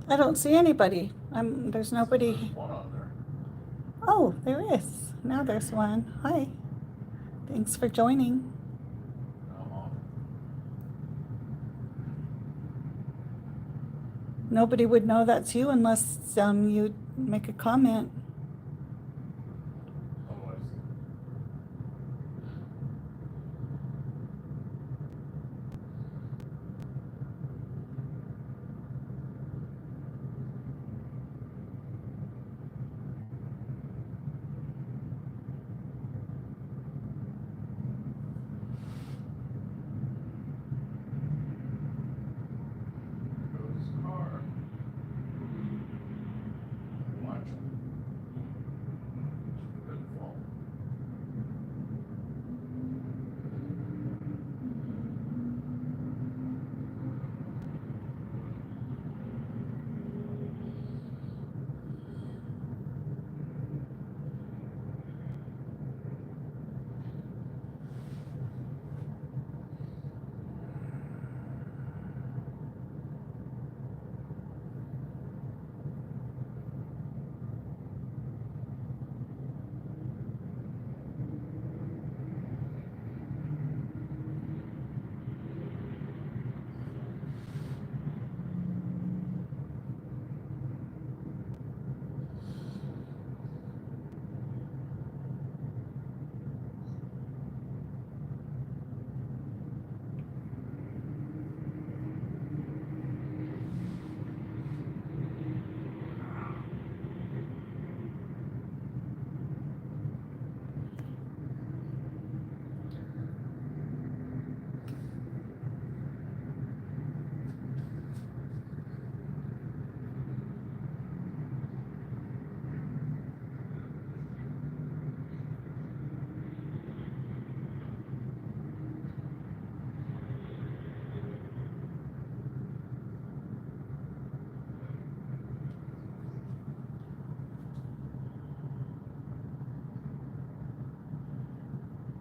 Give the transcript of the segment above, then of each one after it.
I don't see anybody. There's nobody. There's one on there. Oh, there is. Now there's one. Hi. Thanks for joining. Uh-huh. Nobody would know that's you unless you make a comment. Oh, I see. There goes his car. Watch him. Good fall.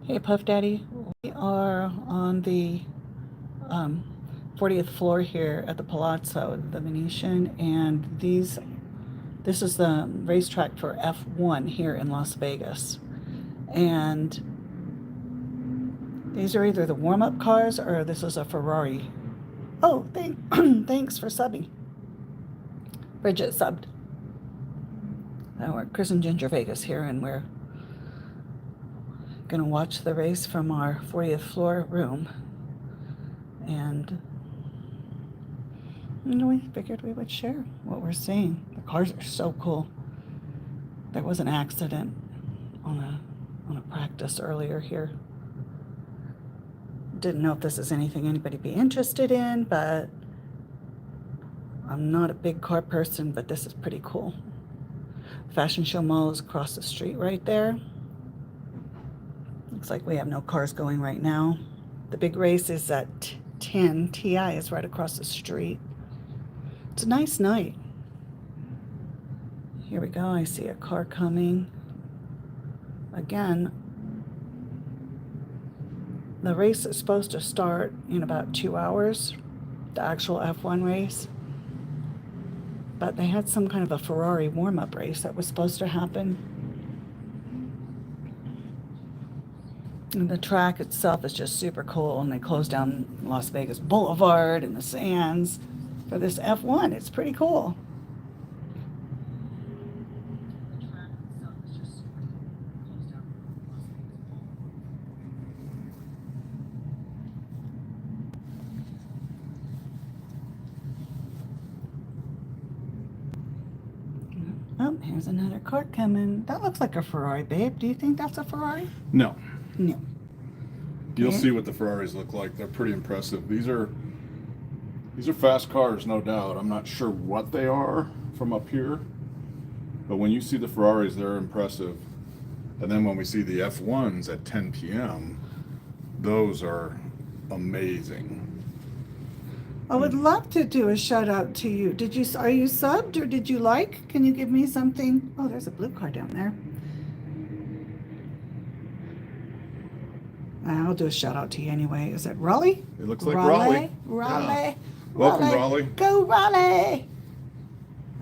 Hey, Puff Daddy. We are on the um, 40th floor here at the Palazzo, the Venetian, and this is the racetrack for F1 here in Las Vegas. And these are either the warm-up cars or this is a Ferrari. Oh, thanks for subbing. Bridget subbed. We're Chris and Ginger Vegas here, and we're gonna watch the race from our 40th floor room. And we figured we would share what we're seeing. The cars are so cool. There was an accident on a practice earlier here. Didn't know if this is anything anybody'd be interested in, but I'm not a big car person, but this is pretty cool. Fashion Show Mall is across the street right there. Looks like we have no cars going right now. The big race is at 10. TI is right across the street. It's a nice night. Here we go. I see a car coming. Again, the race is supposed to start in about 2 hours, the actual F1 race. But they had some kind of a Ferrari warm-up race that was supposed to happen. And the track itself is just super cool, and they closed down Las Vegas Boulevard and the Sands for this F1. It's pretty cool. Oh, here's another car coming. That looks like a Ferrari, babe. Do you think that's a Ferrari? No. No. You'll Okay. see what the Ferraris look like. They're pretty impressive. These are fast cars, no doubt. I'm not sure what they are from up here, but when you see the Ferraris, they're impressive. And then when we see the F1s at 10 p.m., those are amazing. I would love to do a shout out to you. Are you subbed or did you like? Can you give me something? Oh, there's a blue car down there. I'll do a shout out to you anyway. Is it Raleigh? It looks like Raleigh. Raleigh. Welcome, Raleigh. Go Raleigh.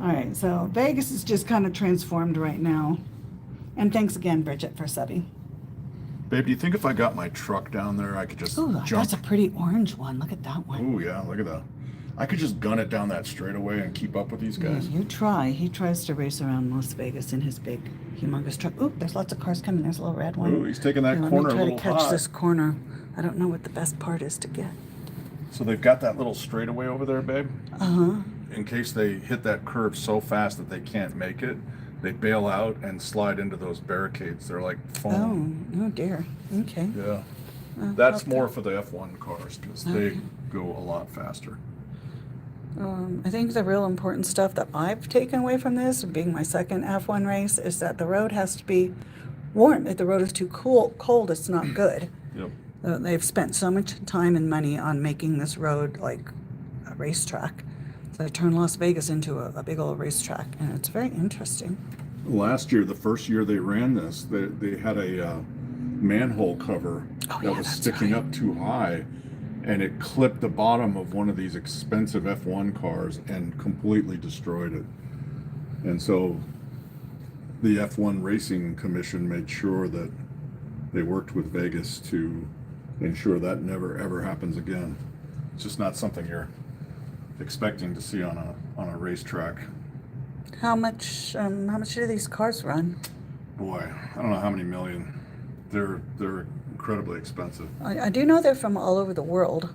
All right, so Vegas is just kind of transformed right now. And thanks again, Bridget, for subbing. Babe, do you think if I got my truck down there, I could just Ooh, jump? that's a pretty orange one. Look at that one. Ooh, yeah, look at that. I could just gun it down that straightaway and keep up with these guys. Yeah, you try. He tries to race around Las Vegas in his big, humongous truck. Ooh, there's lots of cars coming. There's a little red one. Ooh, he's taking that Here, corner a let me try little to catch hot. this corner. I don't know what the best part is to get. So they've got that little straightaway over there, babe. Uh-huh. In case they hit that curve so fast that they can't make it, they bail out and slide into those barricades. They're like foam. Oh dear. Okay. Yeah. That's okay. more for the F1 cars because they go a lot faster. I think the real important stuff that I've taken away from this, being my second F1 race, is that the road has to be warm. If the road is too cold, it's not good. Yep. They've spent so much time and money on making this road like a racetrack. So they turned Las Vegas into a big old racetrack, and it's very interesting. Last year, the first year they ran this, they had a manhole cover that was sticking up too high, and it clipped the bottom of one of these expensive F1 cars and completely destroyed it. And so the F1 Racing Commission made sure that they worked with Vegas to ensure that never ever happens again. It's just not something you're expecting to see on a racetrack. How much do these cars run? Boy, I don't know how many million. They're incredibly expensive. I do know they're from all over the world.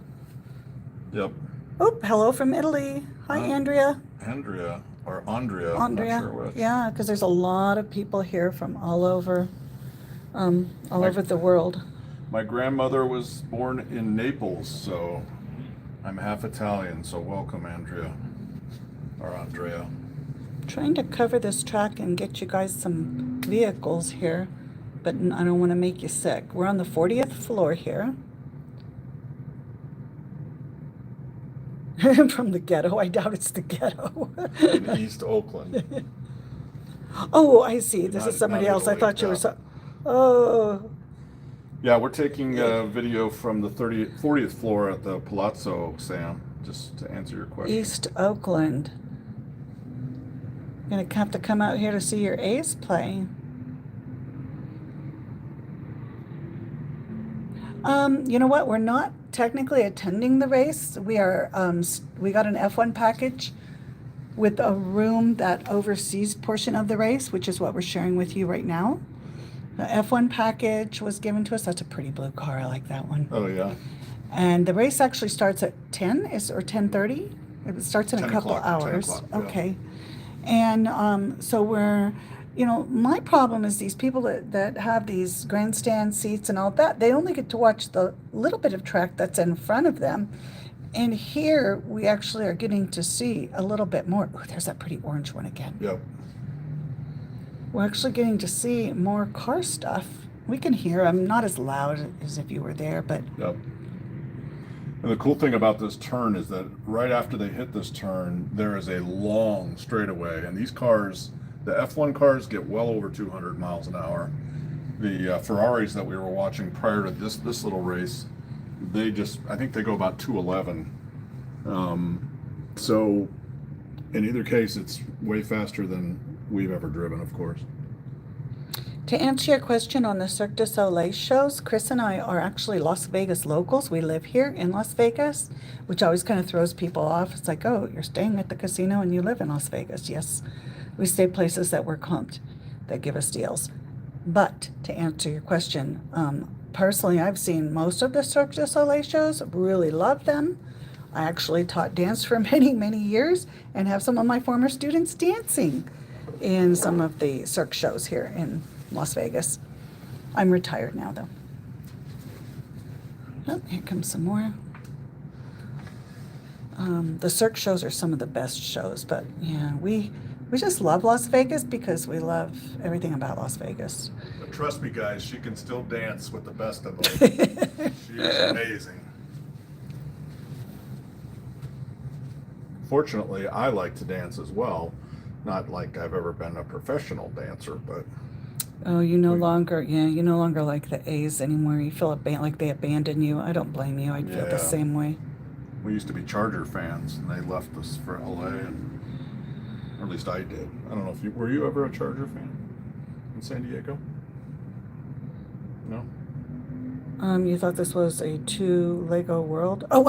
Yep. Oh, hello from Italy. Hi, Andrea. Andrea, I'm not sure which. Yeah, because there's a lot of people here from all over the world. My grandmother was born in Naples, so I'm half Italian, so welcome, Andrea. Or Andrea. Trying to cover this track and get you guys some vehicles here, but I don't want to make you sick. We're on the 40th floor here. From the ghetto. I doubt it's the ghetto. In East Oakland. Oh, I see. This is somebody else. I thought you were Oh. Yeah, we're taking a video from the 40th floor at the Palazzo, Sam, just to answer your question. East Oakland. You're going to have to come out here to see your A's play. You know what? We're not technically attending the race. We are. We got an F1 package with a room that oversees portion of the race, which is what we're sharing with you right now. The F1 package was given to us. That's a pretty blue car. I like that one. Oh, yeah. And the race actually starts at 10 or 10:30. It starts in a couple hours. 10 o'clock, yeah. Okay. And so we're, my problem is these people that have these grandstand seats and all that, they only get to watch the little bit of track that's in front of them. And here we actually are getting to see a little bit more. Oh, there's that pretty orange one again. Yep. We're actually getting to see more car stuff. We can hear them, not as loud as if you were there, but... Yep. And the cool thing about this turn is that right after they hit this turn, there is a long straightaway. And these cars, the F1 cars, get well over 200 miles an hour. The Ferraris that we were watching prior to this little race, I think they go about 211. So in either case, it's way faster than we've ever driven, of course. To answer your question on the Cirque du Soleil shows, Chris and I are actually Las Vegas locals. We live here in Las Vegas, which always kind of throws people off. It's like, oh, you're staying at the casino and you live in Las Vegas. Yes, we stay places that we're comped, that give us deals. But to answer your question, personally, I've seen most of the Cirque du Soleil shows, really love them. I actually taught dance for many, many years and have some of my former students dancing in some of the Cirque shows here in Las Vegas. I'm retired now, though. Oh, here comes some more. The Cirque shows are some of the best shows, but yeah, we just love Las Vegas because we love everything about Las Vegas. But trust me, guys, she can still dance with the best of them. She is amazing. Fortunately, I like to dance as well. Not like I've ever been a professional dancer, but... Oh, you no longer like the A's anymore. You feel like they abandoned you. I don't blame you. I'd feel the same way. We used to be Charger fans, and they left us for LA. Or at least I did. I don't know if were you ever a Charger fan in San Diego? No? You thought this was a two-Lego world? Oh,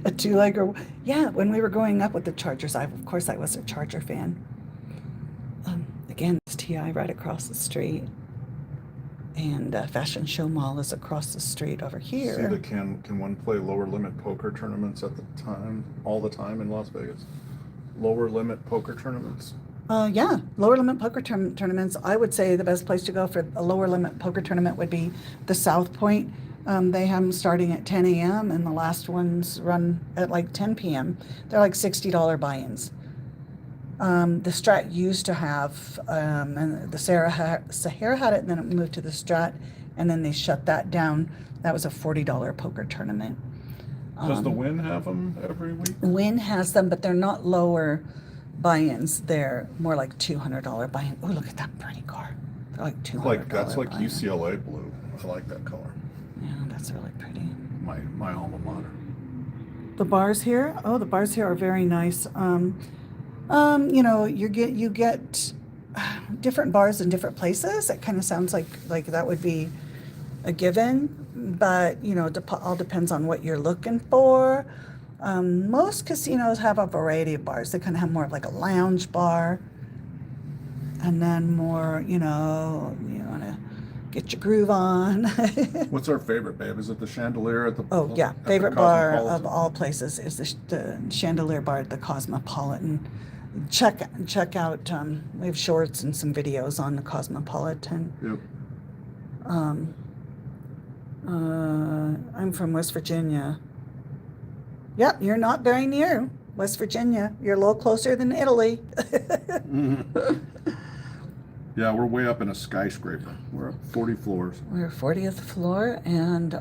a two-Lego. Yeah, when we were growing up with the Chargers, of course I was a Charger fan. Again, it's TI right across the street. And Fashion Show Mall is across the street over here. See, can one play lower limit poker tournaments at the time, all the time in Las Vegas? Lower limit poker tournaments? Yeah, lower limit poker tournaments. I would say the best place to go for a lower limit poker tournament would be the South Point. They have them starting at 10 a.m. and the last ones run at like 10 p.m. They're like $60 buy-ins. The Strat used to have, and the Sahara had it, and then it moved to the Strat, and then they shut that down. That was a $40 poker tournament. Does the Wynn have them every week? Wynn has them, but they're not lower buy-ins. They're more like $200 buy-in. Oh, look at that pretty car. They're like $200. That's like buy-in. UCLA blue. I like that color. Yeah, that's really pretty. My alma mater. The bars here, the bars here are very nice. You get different bars in different places. It kind of sounds like that would be a given, but all depends on what you're looking for. Most casinos have a variety of bars. They kind of have more of like a lounge bar, and then more, you want to get your groove on. What's our favorite, babe? Is it the Chandelier at the? Oh yeah, at the favorite bar of Cosmopolitan? all places is the Chandelier bar at the Cosmopolitan. Check out. We have shorts and some videos on the Cosmopolitan. Yep. I'm from West Virginia. Yep, you're not very near West Virginia. You're a little closer than Italy. Yeah, we're way up in a skyscraper. We're up 40 floors. We're 40th floor, and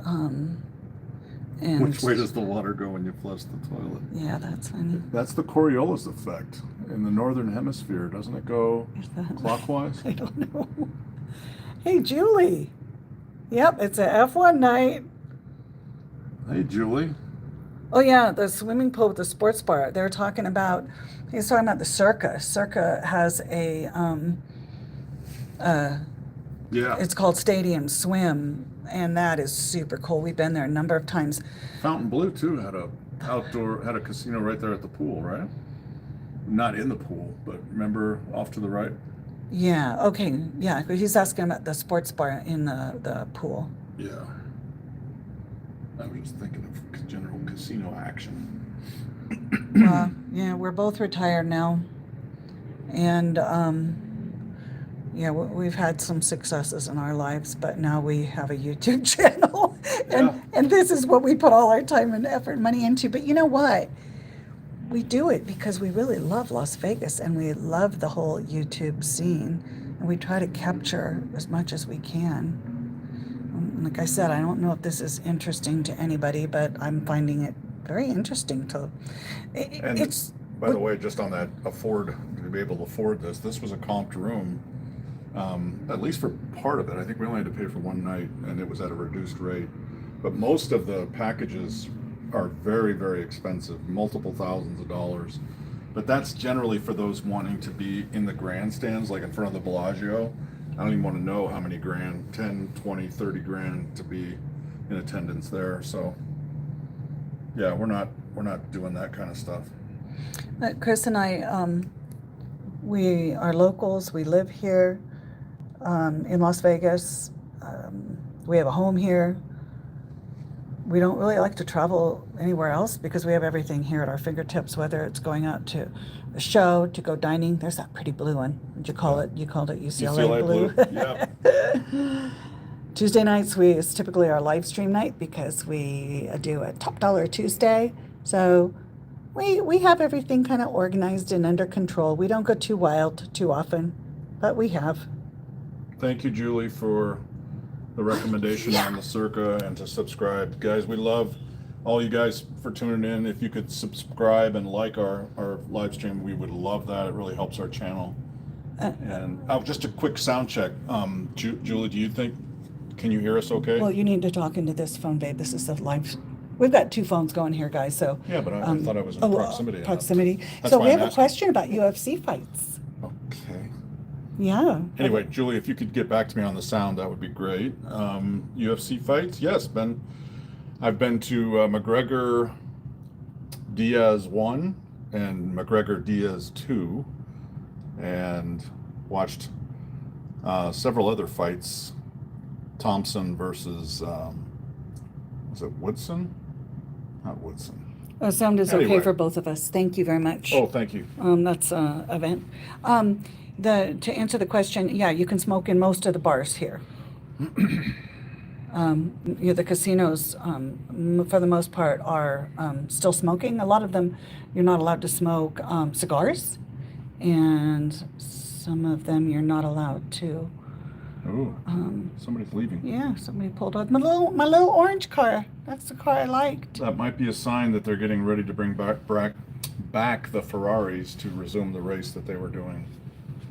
Which way does the water go when you flush the toilet? Yeah, that's funny. That's the Coriolis effect in the northern hemisphere. Doesn't it go clockwise? I don't know. Hey, Julie. Yep, it's a F1 night. Hey, Julie. Oh yeah, the swimming pool with the sports bar. They're talking about. He's talking about the Circa. Circa has a. Yeah. It's called Stadium Swim, and that is super cool. We've been there a number of times. Fountain Blue too had a casino right there at the pool, right? Not in the pool, but remember off to the right? Yeah, okay, yeah. He's asking about the sports bar in the pool. Yeah. I was just thinking of general casino action. Yeah, we're both retired now. And yeah, we've had some successes in our lives, but now we have a YouTube channel. And this is what we put all our time and effort and money into. But you know what? We do it because we really love Las Vegas and we love the whole YouTube scene. And we try to capture as much as we can. Like I said, I don't know if this is interesting to anybody, but I'm finding it very interesting to. By the way, just on that to be able to afford this was a comped room. At least for part of it. I think we only had to pay for one night and it was at a reduced rate. But most of the packages are very, very expensive, multiple thousands of dollars. But that's generally for those wanting to be in the grandstands, like in front of the Bellagio. I don't even want to know how many grand, 10, 20, 30 grand to be in attendance there. So yeah, we're not doing that kind of stuff. Chris and I, we are locals. We live here in Las Vegas. We have a home here. We don't really like to travel anywhere else because we have everything here at our fingertips, whether it's going out to a show, to go dining. There's that pretty blue one. What'd you call it? You called it UCLA blue. Yeah. Tuesday nights is typically our live stream night because we do a Top Dollar Tuesday. So we have everything kind of organized and under control. We don't go too wild too often, but we have. Thank you, Julie, for the recommendation on the Circa and to subscribe. Guys, we love all you guys for tuning in. If you could subscribe and like our live stream, we would love that. It really helps our channel. And just a quick sound check. Julie, can you hear us okay? Well, you need to talk into this phone, babe. This is the live. We've got two phones going here, guys, so. Yeah, but I thought I was in proximity. Proximity. That's So why we I'm have a asking. question about UFC fights. Okay. Yeah. Anyway, Julie, if you could get back to me on the sound, that would be great. UFC fights, yes, I've been to McGregor Diaz 1 and McGregor Diaz 2, and watched several other fights. Thompson versus, was it Woodson? Not Woodson. Sound is Anyway. okay for both of us. Thank you very much. Oh, thank you. That's event. To answer the question, yeah, you can smoke in most of the bars here. The casinos, for the most part, are still smoking. A lot of them, you're not allowed to smoke cigars, and some of them you're not allowed to. Oh, somebody's leaving. Yeah, somebody pulled up my little orange car. That's the car I liked. That might be a sign that they're getting ready to bring back the Ferraris to resume the race that they were doing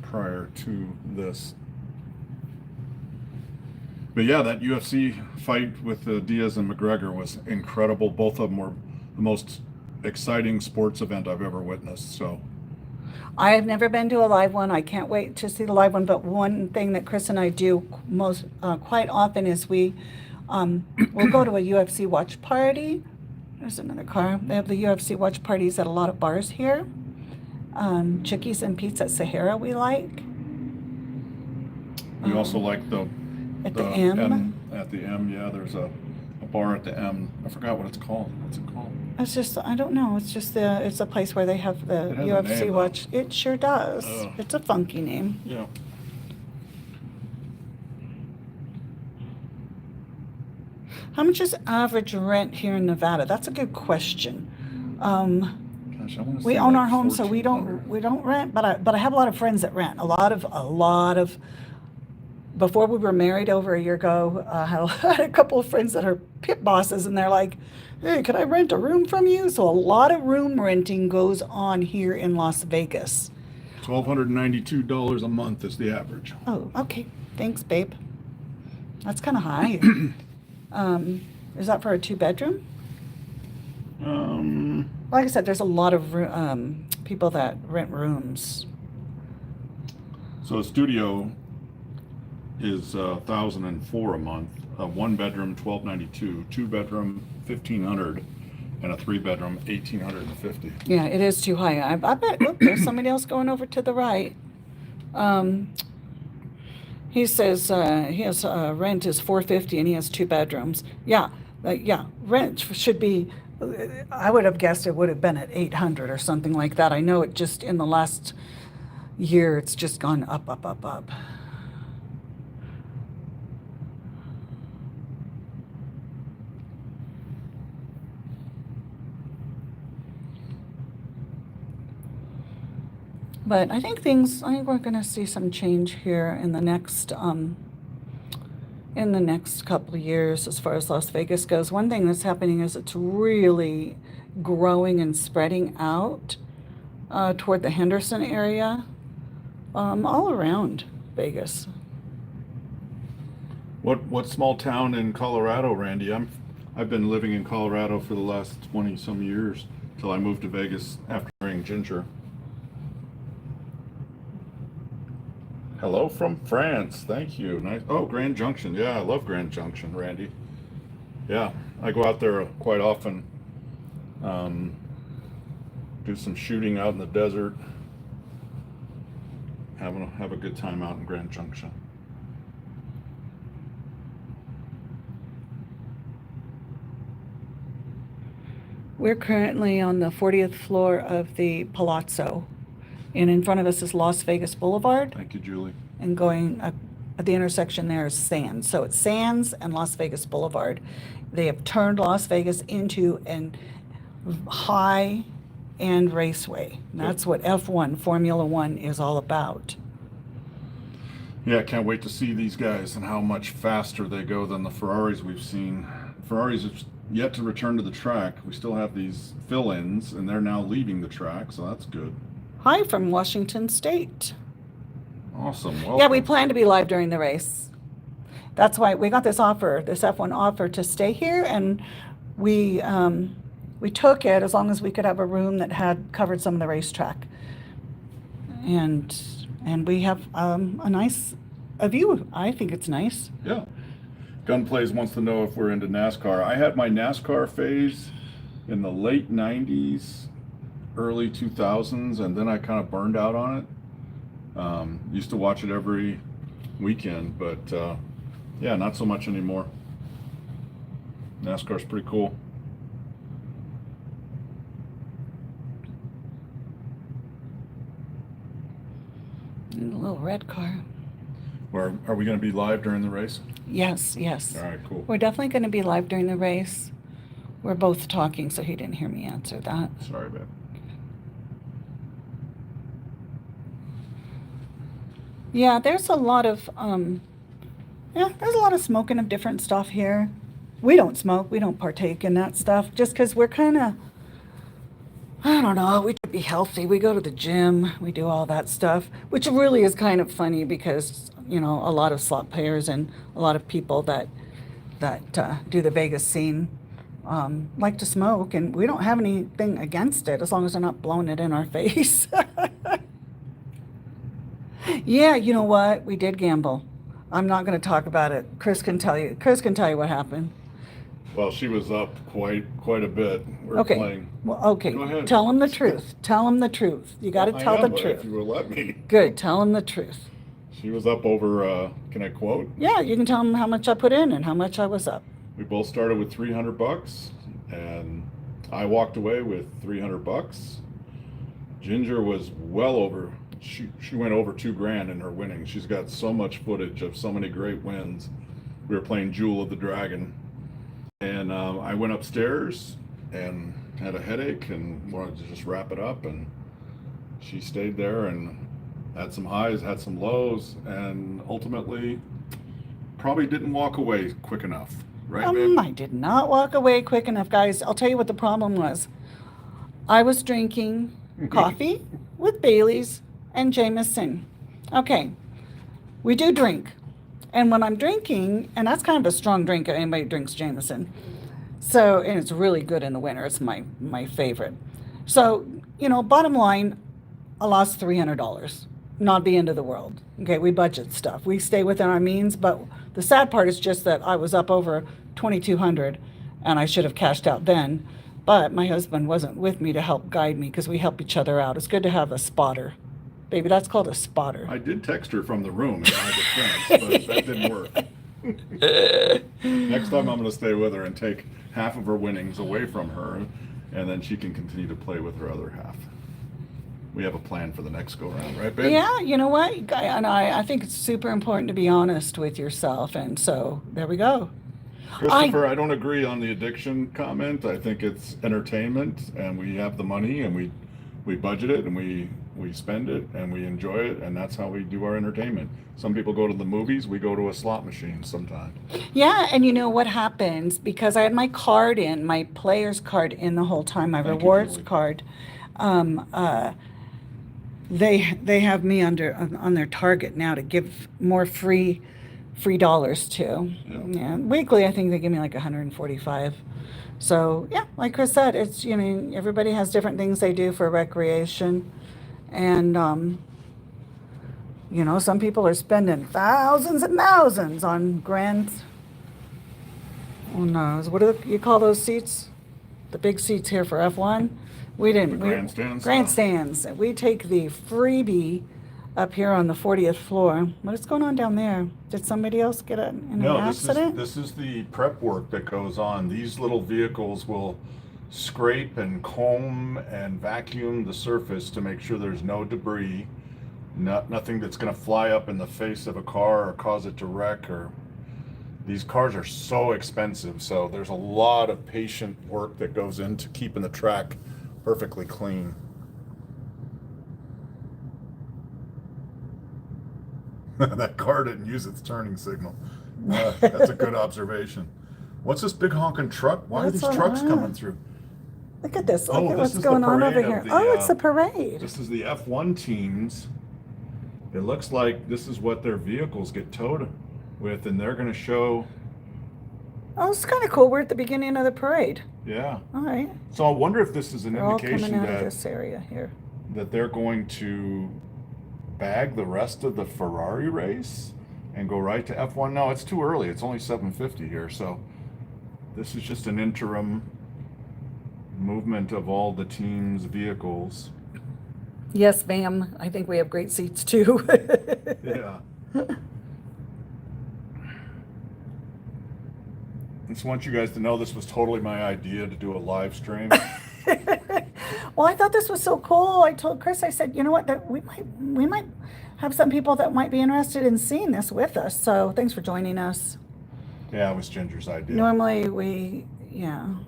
prior to this. But yeah, that UFC fight with Diaz and McGregor was incredible. Both of them were the most exciting sports event I've ever witnessed. So I have never been to a live one. I can't wait to see the live one. But one thing that Chris and I do quite often is we'll go to a UFC watch party. There's another car. They have the UFC watch parties at a lot of bars here. Chickies and Pete's at Sahara we like. we also like At the M. At the M, yeah. There's a bar at the M. I forgot what it's called. What's it called? It's just, I don't know. It's just it's a place where they have the It has a UFC name, though. watch. It sure does. Oh. It's a funky name. Yeah. How much is average rent here in Nevada? That's a good question. Gosh, I want to We say own like our home, so we $1,400. don't rent. But I have a lot of friends that rent. A lot of. Before we were married over a year ago, I had a couple of friends that are pit bosses, and they're like, "Hey, can I rent a room from you?" So a lot of room renting goes on here in Las Vegas. $1,292 a month is the average. Oh, okay. Thanks, babe. That's kind of high. Is that for a 2-bedroom? Like I said, there's a lot of people that rent rooms. So a studio is $1,004 a month. A 1-bedroom $1,292, 2-bedroom $1,500, and a 3-bedroom $1,850. Yeah, it is too high. I bet. Look, there's somebody else going over to the right. He says he has rent is $450 and he has 2 bedrooms. Yeah, rent should be. I would have guessed it would have been at $800 or something like that. I know it just in the last year it's just gone up, up, up, up. But I think we're going to see some change here in the next couple of years as far as Las Vegas goes. One thing that's happening is it's really growing and spreading out toward the Henderson area, all around Vegas. What small town in Colorado, Randy? I've been living in Colorado for the last 20 some years till I moved to Vegas after marrying Ginger. Hello from France. Thank you. Nice. Oh, Grand Junction. Yeah, I love Grand Junction, Randy. Yeah, I go out there quite often. Do some shooting out in the desert. Have a good time out in Grand Junction. We're currently on the 40th floor of the Palazzo, and in front of us is Las Vegas Boulevard, Thank you, Julie. and going at the intersection there is Sands. So it's Sands and Las Vegas Boulevard. They have turned Las Vegas into an high-end raceway. And that's what F1, Formula One, is all about. Yeah, I can't wait to see these guys and how much faster they go than the Ferraris we've seen. Ferraris have yet to return to the track. We still have these fill-ins, and they're now leaving the track, so that's good. Hi from Washington State. Awesome. Welcome. Yeah, we plan to be live during the race. That's why we got this offer, this F1 offer to stay here, and we took it as long as we could have a room that had covered some of the racetrack, and we have a view. I think it's nice. Yeah. Gunplays wants to know if we're into NASCAR. I had my NASCAR phase in the late 90s, early 2000s, and then I kind of burned out on it. Used to watch it every weekend, but yeah, not so much anymore. NASCAR's pretty cool. A little red car. Are we going to be live during the race? Yes, yes. All right, cool. We're definitely going to be live during the race. We're both talking, so he didn't hear me answer that. Sorry, babe. Yeah, there's a lot of smoking of different stuff here. We don't smoke. We don't partake in that stuff just because we're kind of, I don't know, we could be healthy. We go to the gym. We do all that stuff, which really is kind of funny because, a lot of slot players and a lot of people that do the Vegas scene like to smoke, and we don't have anything against it as long as they're not blowing it in our face. Yeah, you know what? We did gamble. I'm not going to talk about it. Chris can tell you. Chris can tell you what happened. Well, she was up quite a bit. We're Okay. playing. Well, okay. Go ahead. Tell him the truth. Tell him the truth. You got to I tell am, the if truth. you will let me. Good. Tell him the truth. She was up over, can I quote? Yeah, you can tell him how much I put in and how much I was up. We both started with $300, and I walked away with $300. Ginger was well over. She went over $2,000 in her winnings. She's got so much footage of so many great wins. We were playing Jewel of the Dragon, and I went upstairs and had a headache and wanted to just wrap it up. And she stayed there and had some highs, had some lows, and ultimately probably didn't walk away quick enough. Right, babe? I did not walk away quick enough, guys. I'll tell you what the problem was. I was drinking coffee with Bailey's and Jameson. Okay, we do drink. And when I'm drinking, and that's kind of a strong drink, anybody drinks Jameson. So, and it's really good in the winter. It's my favorite. So, bottom line, I lost $300. Not the end of the world. Okay, we budget stuff. We stay within our means, but the sad part is just that I was up over $2,200 and I should have cashed out then. But my husband wasn't with me to help guide me because we help each other out. It's good to have a spotter. Baby, that's called a spotter. I did text her from the room in my defense, but that didn't work. Next time I'm going to stay with her and take half of her winnings away from her, and then she can continue to play with her other half. We have a plan for the next go round, right, babe? Yeah, you know what? And I think it's super important to be honest with yourself. And so there we go. Christopher, I don't agree on the addiction comment. I think it's entertainment, and we have the money, and we budget it, and we spend it, and we enjoy it, and that's how we do our entertainment. Some people go to the movies. We go to a slot machine sometimes. Yeah, and you know what happens? Because I had my card in, my player's card in the whole time, my Thank you, rewards Julie. card. They have me on their target now to give more free dollars to. Yeah. Weekly, I think they give me like 145. So yeah, like Chris said, it's everybody has different things they do for recreation, and some people are spending thousands and thousands on oh no, what do you call those seats? The big seats here for F1. We didn't. The grandstands? Grandstands. We take the freebie up here on the 40th floor. What's going on down there? Did somebody else get in an accident? This is the prep work that goes on. These little vehicles will scrape and comb and vacuum the surface to make sure there's no debris, nothing that's going to fly up in the face of a car or cause it to wreck. These cars are so expensive, so there's a lot of patient work that goes into keeping the track perfectly clean. That car didn't use its turning signal. That's a good observation. What's this big honking truck? Why are these trucks coming through? Look at this. Look at this what's is going the on over parade here. of the, Oh, it's a parade. This is the F1 teams. It looks like this is what their vehicles get towed with, and they're going to show Oh, it's kind of cool. We're at the beginning of the parade. Yeah. All right. So I wonder if this is an They're all coming indication out of that this area here. they're going to bag the rest of the Ferrari race and go right to F1. No, it's too early. It's only 7:50 here, so this is just an interim movement of all the team's vehicles. Yes, ma'am. I think we have great seats too. Yeah. Just want you guys to know this was totally my idea to do a live stream. Well, I thought this was so cool. I told Chris, I said, you know what, that we might have some people that might be interested in seeing this with us. So thanks for joining us. Yeah, it was Ginger's idea. Normally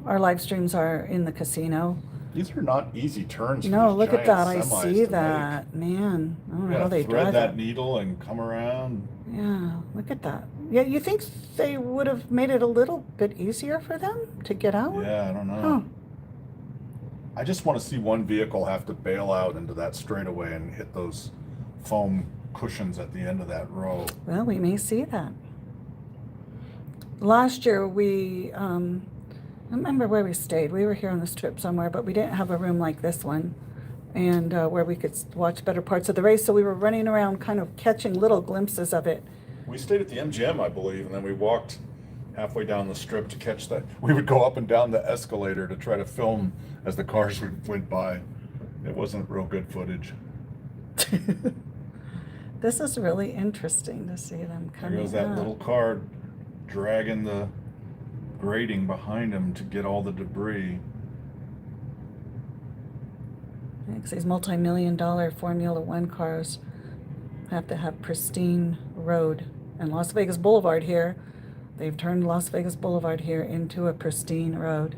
our live streams are in the casino. These are not easy turns. No, for these look at that. I giant semis see to that. Man, I don't make. know how they Thread drive that it. needle and come around. Yeah, look at that. Yeah, you think they would have made it a little bit easier for them to get out? Yeah, I don't know. Huh. I just want to see one vehicle have to bail out into that straightaway and hit those foam cushions at the end of that row. Well, we may see that. Last year, I don't remember where we stayed. We were here on the strip somewhere, but we didn't have a room like this one, and where we could watch better parts of the race. So we were running around kind of catching little glimpses of it. We stayed at the MGM, I believe, and then we walked halfway down the strip to catch that. We would go up and down the escalator to try to film as the cars went by. It wasn't real good footage. This is really interesting to see them There coming goes that out. little car dragging the grating behind him to get all the debris. Because these multi-million-dollar Formula One cars have to have pristine road. And Las Vegas Boulevard here, they've turned Las Vegas Boulevard here into a pristine road.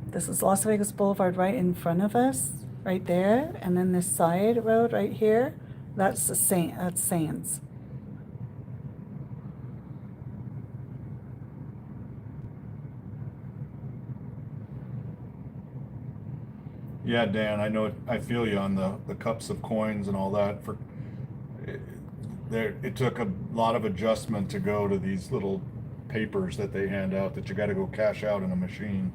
This is Las Vegas Boulevard right in front of us, right there. And then this side road right here, that's Sands. Yeah, Dan, I know. I feel you on the cups of coins and all that. It took a lot of adjustment to go to these little papers that they hand out that you got to go cash out in a machine.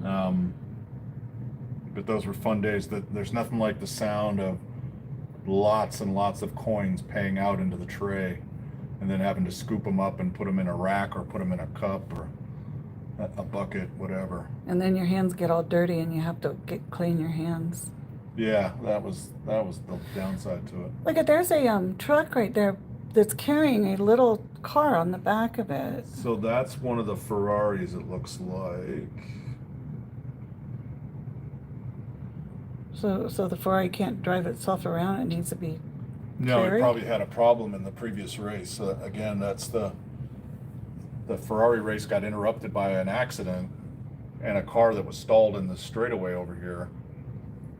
But those were fun days. There's nothing like the sound of lots and lots of coins paying out into the tray, and then having to scoop them up and put them in a rack or put them in a cup or a bucket, whatever. And then your hands get all dirty and you have to clean your hands. Yeah, that was the downside to it. Look at, there's a truck right there that's carrying a little car on the back of it. So that's one of the Ferraris, it looks like. So the Ferrari can't drive itself around. It needs to be No, it carried? probably had a problem in the previous race. Again, that's the Ferrari race got interrupted by an accident and a car that was stalled in the straightaway over here.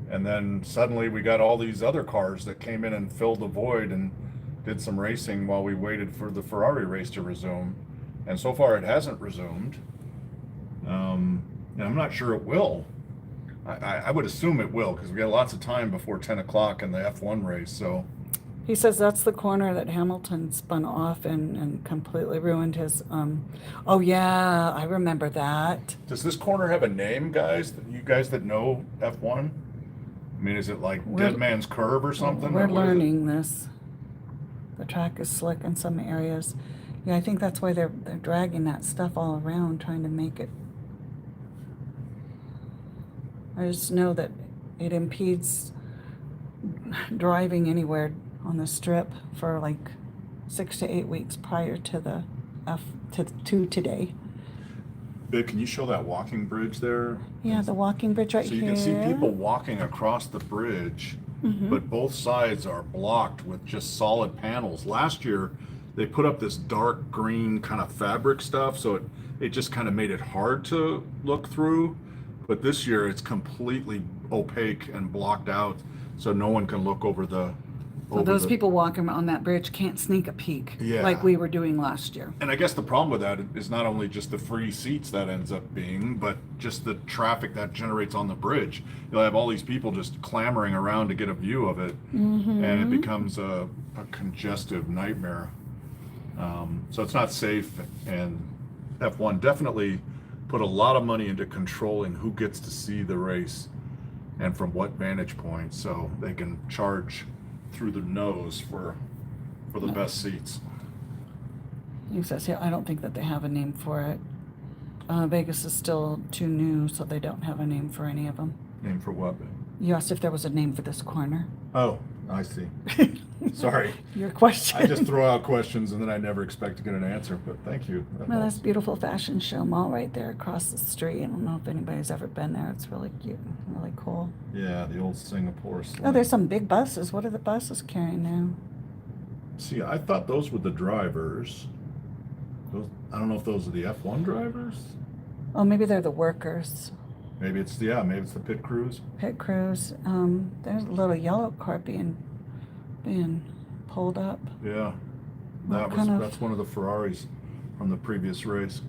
And then suddenly we got all these other cars that came in and filled the void and did some racing while we waited for the Ferrari race to resume. And so far it hasn't resumed. And I'm not sure it will. I would assume it will, because we got lots of time before 10 o'clock in the F1 race. So He says that's the corner that Hamilton spun off and completely ruined his. Oh yeah, I remember that. does this corner have a name, guys? You guys that know F1? I mean, is it like Dead Man's Curve or something? We're or what is it? learning this. The track is slick in some areas. Yeah, I think that's why they're dragging that stuff all around, trying to make it. I just know that it impedes driving anywhere on the strip for like 6 to 8 weeks prior to the to today. Babe, can you show that walking bridge there? Yeah, the walking bridge right So here. you can see people walking across the bridge, but both sides are blocked with just solid panels. Last year, they put up this dark green kind of fabric stuff, so it just kind of made it hard to look through. But this year, it's completely opaque and blocked out, so no one can look over the. So those people walking on that bridge can't sneak a peek like we were doing last year. And I guess the problem with that is not only just the free seats that ends up being, but just the traffic that generates on the bridge. You'll have all these people just clamoring around to get a view of it, and it becomes a congestive nightmare. So it's not safe, and F1 definitely put a lot of money into controlling who gets to see the race and from what vantage point, so they can charge through the nose for the best seats. He says here, I don't think that they have a name for it. Vegas is still too new, so they don't have a name for any of them. Name for what? You asked if there was a name for this corner. Oh, I see. Sorry. Your question. I just throw out questions and then I never expect to get an answer, but thank you. Well, that's beautiful fashion show mall right there across the street. I don't know if anybody's ever been there. It's really cute, really cool. Yeah, the old Singapore slang. Oh, there's some big buses. What are the buses carrying now? See, I thought those were the drivers. Those, I don't know if those are the F1 drivers. Oh, maybe they're the workers. Maybe it's the pit crews. Pit crews. There's a little yellow car being pulled up. Yeah, that's one of the Ferraris from the previous race.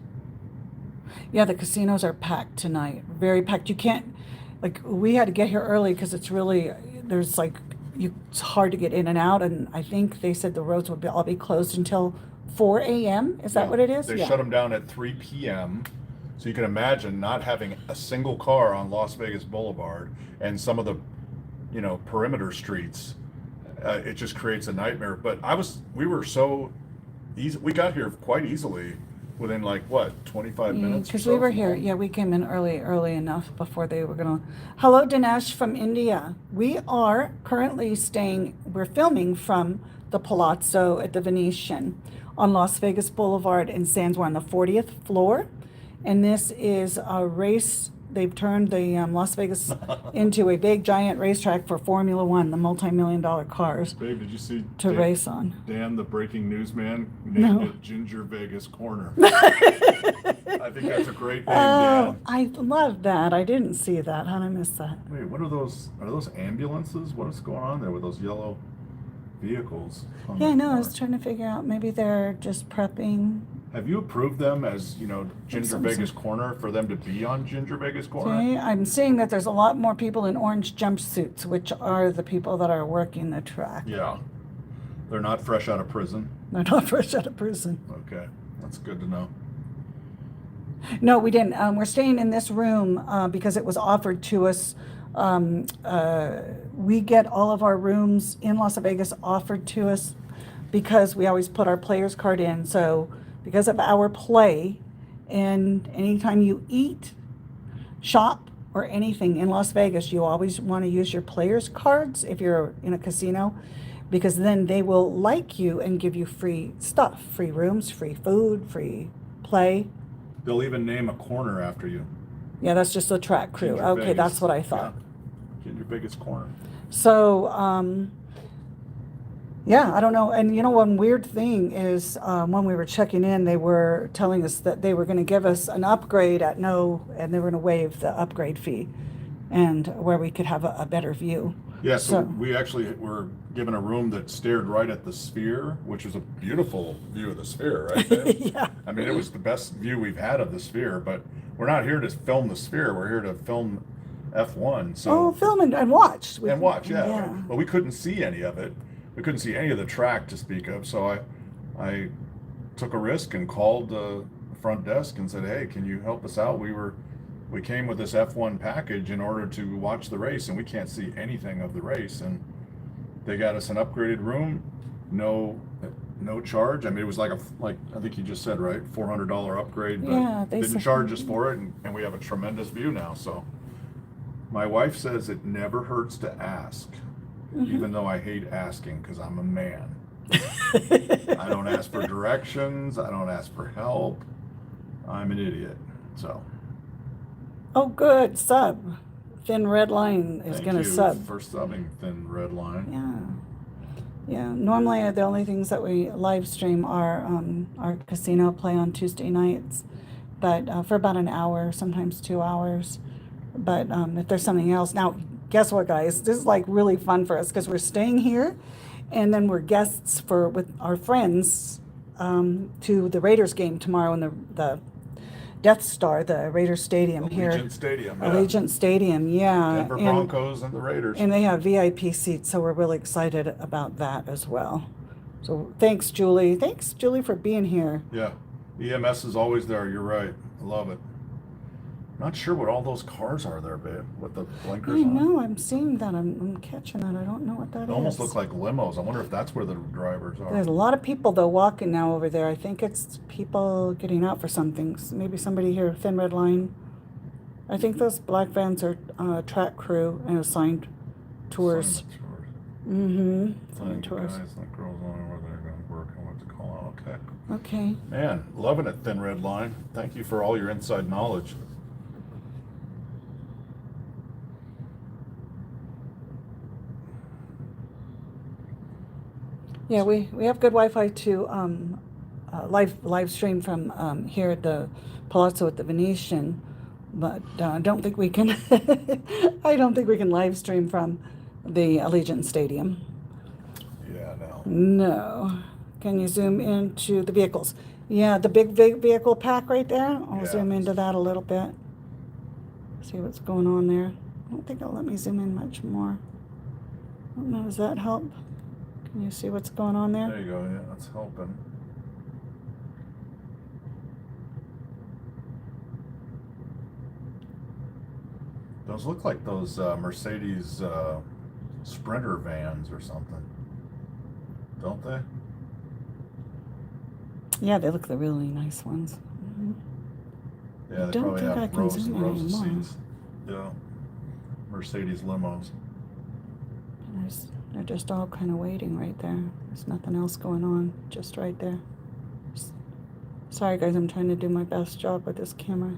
Yeah, the casinos are packed tonight. Very packed. You can't, like, we had to get here early because it's really, there's like, it's hard to get in and out. And I think they said the roads would all be closed until 4 a.m. Is that what it is? They shut them down at 3 p.m. So you can imagine not having a single car on Las Vegas Boulevard and some of the, perimeter streets. It just creates a nightmare. But we were so easy. We got here quite easily within 25 minutes. Because we were here. Yeah, we came in early enough before they were gonna. Hello, Dinesh from India. We are currently we're filming from the Palazzo at the Venetian on Las Vegas Boulevard in Sands. We're on the 40th floor. And this is a race. They've turned the Las Vegas into a big giant racetrack for Formula One, the multi-million-dollar cars. Babe, did you see race on? Dan, the breaking news man, No. named it Ginger Vegas Corner. I think that's a great name, Dan. I love that. I didn't see that. How did I miss that? Wait, what are those? Are those ambulances? What is going on there with those yellow vehicles? Yeah, I know. I was trying to figure out. Maybe they're just prepping. Have you approved them as, Ginger Vegas Corner for them to be on Ginger Vegas Corner? Okay, I'm seeing that there's a lot more people in orange jumpsuits, which are the people that are working the track. Yeah. They're not fresh out of prison? They're not fresh out of prison. Okay. That's good to know. No, we didn't. We're staying in this room because it was offered to us. We get all of our rooms in Las Vegas offered to us because we always put our player's card in. So because of our play, and anytime you eat, shop, or anything in Las Vegas, you always want to use your player's cards if you're in a casino, because then they will like you and give you free stuff, free rooms, free food, free play. They'll even name a corner after you. Yeah, that's just the track crew. Ginger Okay, Vegas. that's what I thought. Yeah. Ginger Vegas Corner. So, yeah, I don't know. And one weird thing is when we were checking in, they were telling us that they were going to give us an upgrade and they were going to waive the upgrade fee, and where we could have a better view. Yeah, so we actually were given a room that stared right at the Sphere, which was a beautiful view of the Sphere, right there. Yeah. I mean, it was the best view we've had of the Sphere, but we're not here to film the Sphere. We're here to film F1. So film and watch. Yeah. But we couldn't see any of it. We couldn't see any of the track to speak of. So I took a risk and called the front desk and said, hey, can you help us out? We came with this F1 package in order to watch the race, and we can't see anything of the race. And they got us an upgraded room, no charge. I mean, it was like I think you just said, right, $400 upgrade, but Yeah, they didn't said- charge us for it, and we have a tremendous view now. So my wife says it never hurts to ask, even though I hate asking because I'm a man. I don't ask for directions. I don't ask for help. I'm an idiot. So. Oh, good. Sub. Thin Red Line is going to sub. Thank you for subbing Thin Red Line. Yeah. Normally, the only things that we live stream are our casino play on Tuesday nights, but for about an hour, sometimes 2 hours. But if there's something else, now guess what, guys? This is like really fun for us because we're staying here, and then we're guests with our friends to the Raiders game tomorrow in the Death Star, the Raiders Stadium here. Allegiant Stadium. Yeah. Allegiant Stadium, yeah. Denver Broncos and the Raiders. And they have VIP seats, so we're really excited about that as well. So thanks, Julie. Thanks, Julie, for being here. Yeah. EMS is always there. You're right. I love it. Not sure what all those cars are there, babe. With the blinkers I on. know, I'm seeing that. I'm catching that. I don't know what that They is. almost look like limos. I wonder if that's where the drivers are. There's a lot of people though walking now over there. I think it's people getting out for something. Maybe somebody here, Thin Red Line. I think those black vans are track crew and assigned tours. Mm-hmm. Assigned tours. Guys and girls on where they're going to work and what to call out. Okay. Okay. Man, loving it, Thin Red Line. Thank you for all your inside knowledge. Yeah, we have good Wi-Fi to live stream from here at the Palazzo at the Venetian, but I don't think we can. I don't think we can live stream from the Allegiant Stadium. Yeah, no. No. Can you zoom into the vehicles? Yeah, the big vehicle pack right there. I'll zoom into that a little bit. See what's going on there. I don't think it'll let me zoom in much more. I don't know. Does that help? Can you see what's going on there? There you go. Yeah, that's helping. Those look like those Mercedes Sprinter vans or something, don't they? Yeah, they look the really nice ones. Mm-hmm. Yeah, they don't probably think I have can rows and zoom in rows of anymore. seats. Yeah, Mercedes limos. They're just all kind of waiting right there. There's nothing else going on, just right there. Sorry guys, I'm trying to do my best job with this camera.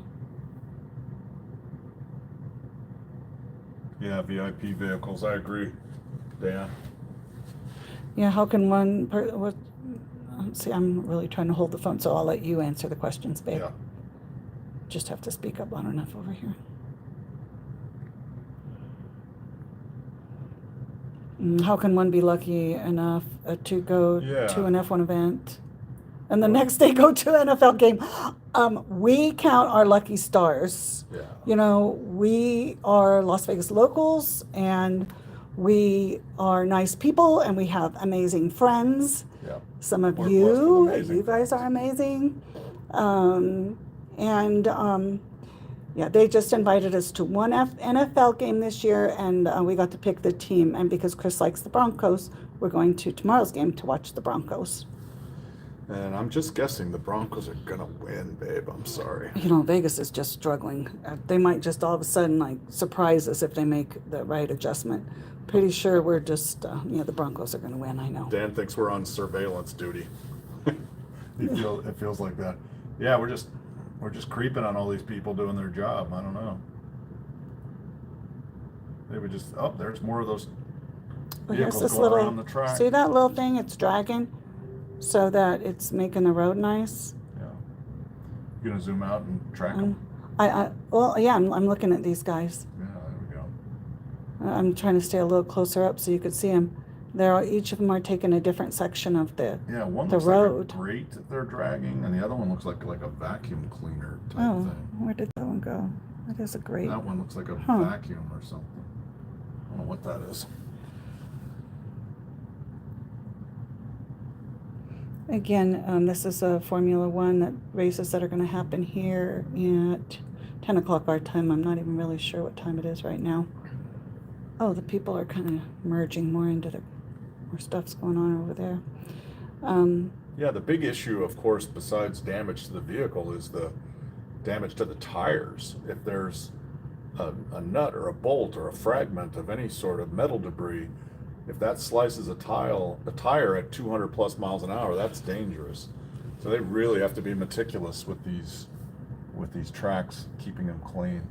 Yeah, VIP vehicles. I agree, Dan. Yeah, how can one what? See, I'm really trying to hold the phone, so I'll let you answer the questions, babe. Yeah. Just have to speak up loud enough over here. How can one be lucky enough to go to an F1 event and the next day go to an NFL game? We count our lucky stars. Yeah. You know, we are Las Vegas locals and we are nice people and we have amazing friends. Yeah. Some of We're blessed with you guys are amazing. Yeah, they just invited us to one NFL game this year, and we got to pick the team. And because Chris likes the Broncos, we're going to tomorrow's game to watch the Broncos. And I'm just guessing the Broncos are gonna win, babe. I'm sorry. You know, Vegas is just struggling. They might just all of a sudden like surprise us if they make the right adjustment. Pretty sure we're just, the Broncos are going to win. I know. Dan thinks we're on surveillance duty. It feels like that. Yeah, we're just creeping on all these people doing their job. I don't know. They would just there's more of those vehicles going around the track. See that little thing? It's dragging, so that it's making the road nice. Yeah. You gonna zoom out and track them? I'm looking at these guys. Yeah, there we go. I'm trying to stay a little closer up so you could see them. Each of them are taking a different section of the one the looks road. like a grate that they're dragging, and the other one looks like a vacuum cleaner type thing. Where did that one go? That is a grate. That one looks like a vacuum or something. I don't know what that is. Again, this is a Formula One races that are going to happen here at 10 o'clock our time. I'm not even really sure what time it is right now. Oh, the people are kind of merging more into more stuff's going on over there. Yeah, the big issue, of course, besides damage to the vehicle, is the damage to the tires. If there's a nut or a bolt or a fragment of any sort of metal debris, if that slices a tire at 200 plus miles an hour, that's dangerous. So they really have to be meticulous with these tracks, keeping them clean.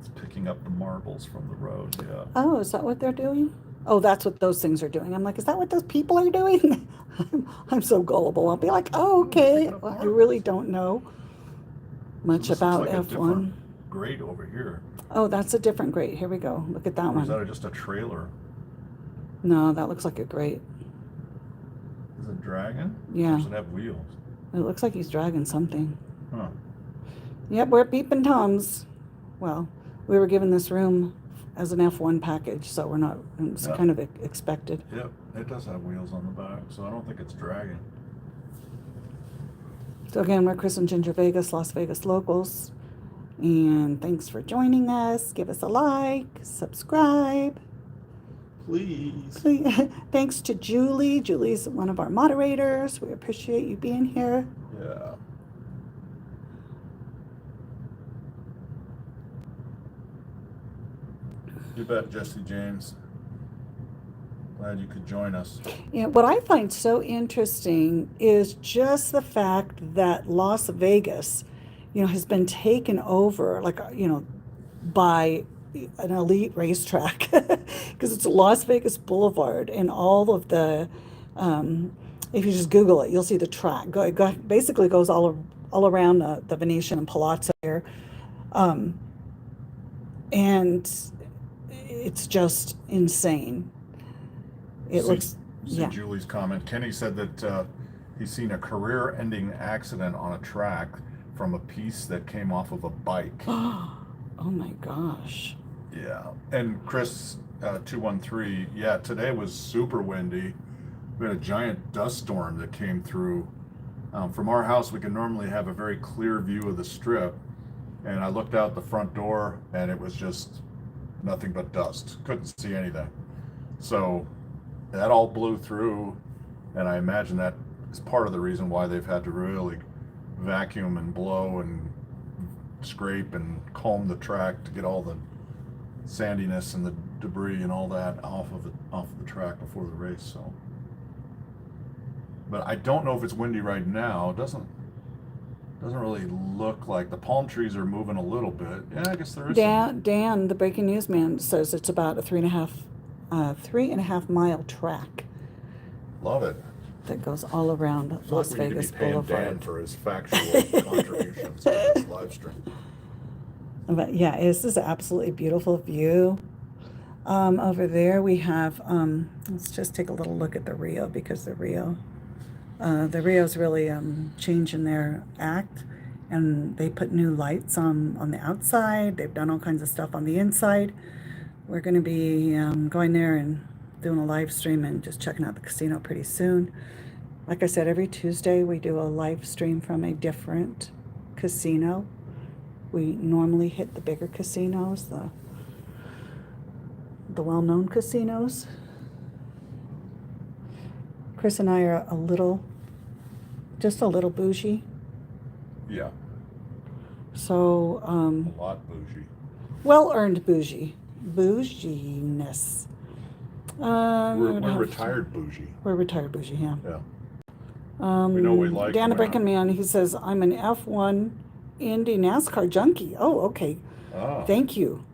It's picking up the marbles from the road. Yeah. Oh, is that what they're doing? Oh, that's what those things are doing. I'm like, is that what those people are doing? I'm so gullible. I'll be like, oh, okay. Well, I really don't know much about like F1. Grate over here. Oh, that's a different grate. Here we go. Look at that Or one. is that just a trailer? No, that looks like a grate. Is it dragging? Yeah. Or does it have wheels? It looks like he's dragging something. Huh. Yep, we're at Beep and Tom's. Well, we were given this room as an F1 package, so we're not, it's Yeah. kind of expected. Yep, it does have wheels on the back, so I don't think it's dragging. So again, we're Chris and Ginger Vegas, Las Vegas locals. And thanks for joining us. Give us a like, subscribe. Please. Thanks to Julie. Julie's one of our moderators. We appreciate you being here. Yeah. You bet, Jesse James. Glad you could join us. Yeah, what I find so interesting is just the fact that Las Vegas, has been taken over, like, by an elite racetrack because it's Las Vegas Boulevard and all of the, if you just Google it, you'll see the track. Basically goes all around the Venetian and Palazzo here. And it's just insane. It looks, see Julie's comment. Kenny said that he's seen a career-ending accident on a track from a piece that came off of a bike. Oh my gosh. Yeah. And Chris 213, yeah, today was super windy. We had a giant dust storm that came through. From our house, we can normally have a very clear view of the strip. And I looked out the front door and it was just nothing but dust. Couldn't see anything. So that all blew through. And I imagine that is part of the reason why they've had to really vacuum and blow and scrape and comb the track to get all the sandiness and the debris and all that off of the track before the race. So, but I don't know if it's windy right now. It doesn't really look like. The palm trees are moving a little bit. Yeah, I guess there is. Dan, the breaking news man, says it's about a 3.5 mile track. Love it. That goes all around Las like we Vegas need to be paying Boulevard. Dan for his factual contributions to this live stream. But yeah, this is an absolutely beautiful view. Over there we have, let's just take a little look at the Rio, because the Rio's really changing their act, and they put new lights on the outside. They've done all kinds of stuff on the inside. We're going to be going there and doing a live stream and just checking out the casino pretty soon. Like I said, every Tuesday we do a live stream from a different casino. We normally hit the bigger casinos, the well-known casinos. Chris and I are just a little bougie. Yeah. So, A lot bougie. well-earned bouginess. We're retired bougie. We're retired bougie, yeah. Yeah. We know we like Dan the around. Breaking Man, he says, I'm an F1 Indy NASCAR junkie. Oh, okay. Oh, Thank you.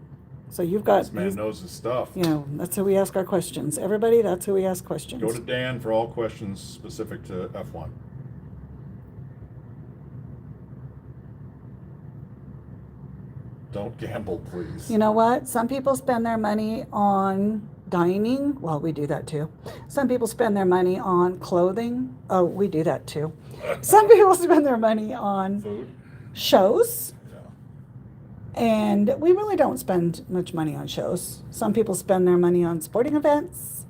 So you've got, this man knows his stuff. that's how we ask our questions. Everybody, that's how we ask questions. Go to Dan for all questions specific to F1. Don't gamble, please. You know what? Some people spend their money on dining. Well, we do that too. Some people spend their money on clothing. Oh, we do that too. Some people spend their money on Food. shows. Yeah. And we really don't spend much money on shows. Some people spend their money on sporting events.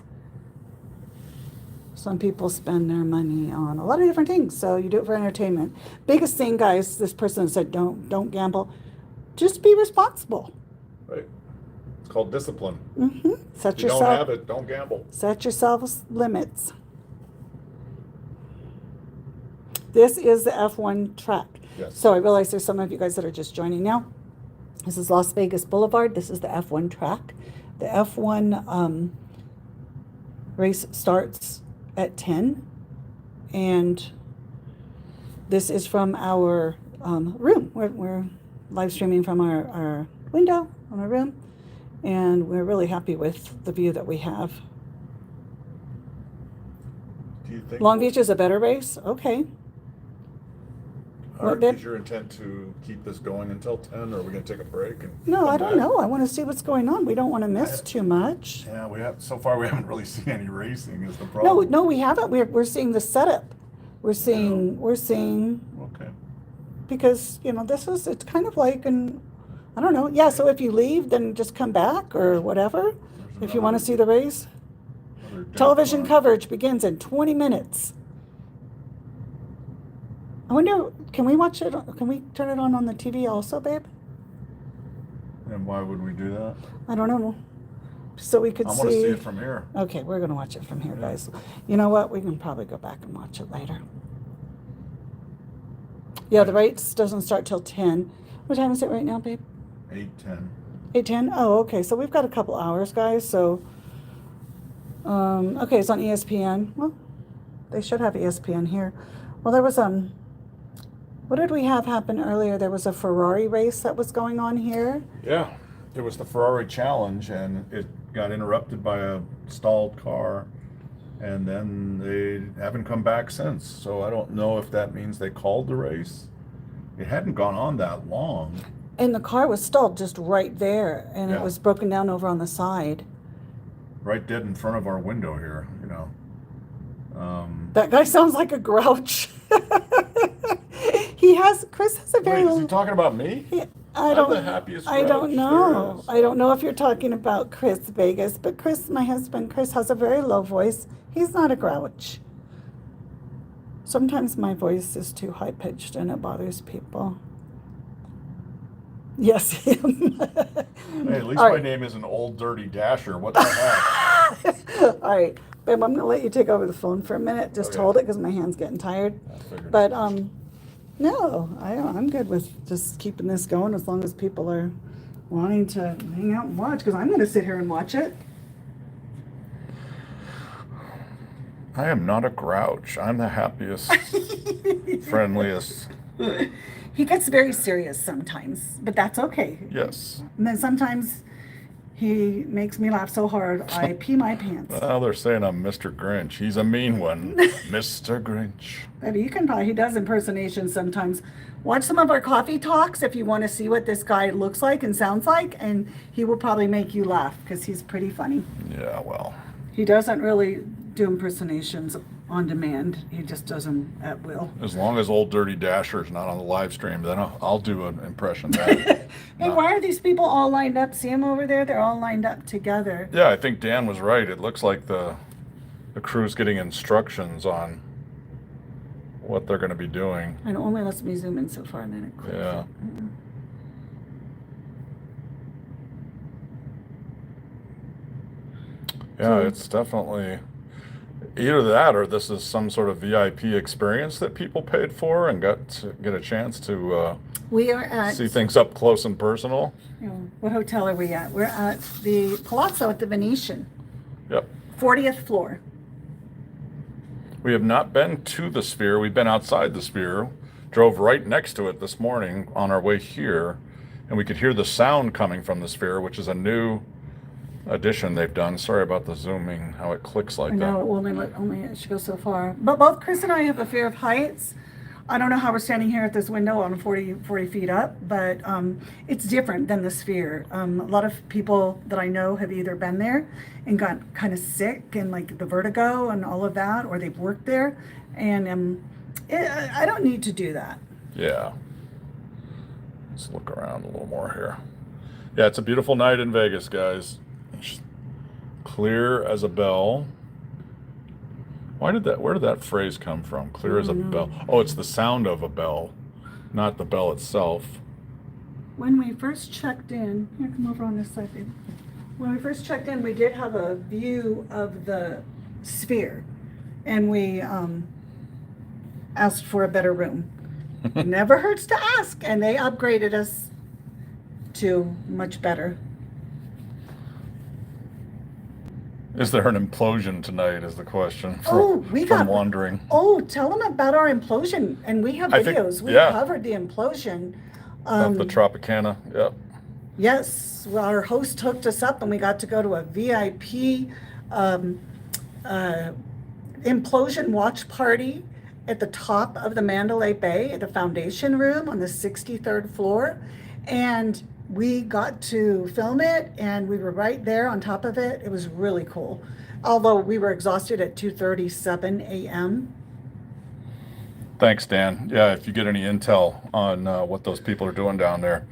Some people spend their money on a lot of different things. So you do it for entertainment. Biggest thing, guys, this person said, don't gamble. Just be responsible. Right. It's called discipline. Set If you yourself, don't have it, don't gamble. set yourselves limits. This is the F1 track. Yes. So I realize there's some of you guys that are just joining now. This is Las Vegas Boulevard. This is the F1 track. The F1 race starts at 10. And this is from our room. We're live streaming from our window on our room. And we're really happy with the view that we have. Do you think Long Beach is a better race? Okay. Or Well, is your intent to keep this going until 10, or are we going to take a break? And No, come I don't back? know. I want to see what's going on. We don't want to miss too much. Yeah, so far we haven't really seen any racing is the problem. No, we haven't. We're seeing the setup. We're seeing Okay. because it's kind of like I don't know. Yeah, so if you leave, then just come back or whatever. There's If you want to see the race. another dead Television car. coverage begins in 20 minutes. I wonder, can we watch it? Can we turn it on the TV also, babe? And why would we do that? I don't know. So we could I want to see it from here. Okay, we're going to watch it from here, Yeah. guys. You know what? We can probably go back and watch it later. Yeah, the race doesn't start till 10. What time is it right now, babe? 8:10. 8:10? Oh, okay. So we've got a couple hours, guys. So, okay, it's on ESPN. Well, they should have ESPN here. Well, there was, what did we have happen earlier? There was a Ferrari race that was going on here. Yeah, it was the Ferrari Challenge, and it got interrupted by a stalled car, and then they haven't come back since. So I don't know if that means they called the race. It hadn't gone on that long. And the car was stalled just right there, and it Yeah. was broken down over on the side. Right dead in front of our window here, you know. That guy sounds like a grouch. Chris has a very Wait, is he talking about me? I I'm don't, the happiest I don't grouch there know. is. I don't know if you're talking about Chris Vegas, but Chris, my husband, Chris has a very low voice. He's not a grouch. Sometimes my voice is too high pitched and it bothers people. Yes, him. Hey, at least All my right. name isn't Old Dirty Dasher. What the heck? All right, babe, I'm gonna let you take over the phone for a minute. Just Okay. hold it because my hand's getting tired. I figured. But no, I'm good with just keeping this going as long as people are wanting to hang out and watch. Because I'm gonna sit here and watch it. I am not a grouch. I'm the happiest, friendliest. He gets very serious sometimes, but that's okay. Yes. And then sometimes he makes me laugh so hard I pee my pants. Well, they're saying I'm Mr. Grinch. He's a mean one. Mr. Grinch. Maybe you can probably, he does impersonations sometimes. Watch some of our coffee talks if you want to see what this guy looks like and sounds like, and he will probably make you laugh because he's pretty funny. Yeah, well. He doesn't really do impersonations on demand. He just does them at will. As long as Old Dirty Dasher's not on the live stream, then I'll do an impression of that. Hey, why are these people all lined up? See them over there? They're all lined up together. Yeah, I think Dan was right. It looks like the crew's getting instructions on what they're going to be doing. And it only lets me zoom in so far, and then it clicks. Yeah. Yeah, it's definitely either that or this is some sort of VIP experience that people paid for and got to get a chance to We are at, see things up close and personal. what hotel are we at? We're at the Palazzo at the Venetian, Yep. 40th floor. We have not been to the Sphere. We've been outside the Sphere. Drove right next to it this morning on our way here, and we could hear the sound coming from the Sphere, which is a new addition they've done. Sorry about the zooming, how it clicks like I know, that. it will only it should go so far. But both Chris and I have a fear of heights. I don't know how we're standing here at this window on 40 feet up, but it's different than the Sphere. A lot of people that I know have either been there and got kind of sick and like the vertigo and all of that, or they've worked there. And I don't need to do that. Yeah. Let's look around a little more here. Yeah, it's a beautiful night in Vegas, guys. It's clear as a bell. Where did that phrase come from? Clear as a bell. Oh, it's the sound of a bell, not the bell itself. When we first checked in, here, come over on this side, babe. When we first checked in, we did have a view of the Sphere, and we asked for a better room. Never hurts to ask, and they upgraded us to much better. Is there an implosion tonight is the question From wandering. Oh, tell them about our implosion, and we have I think- videos. We yeah. covered the implosion. Of the Tropicana, yep. Yes, well, our host hooked us up and we got to go to a VIP implosion watch party at the top of the Mandalay Bay at the foundation room on the 63rd floor. And we got to film it and we were right there on top of it. It was really cool. Although we were exhausted at 2:37 a.m. Thanks, Dan. Yeah, if you get any intel on what those people are doing down there,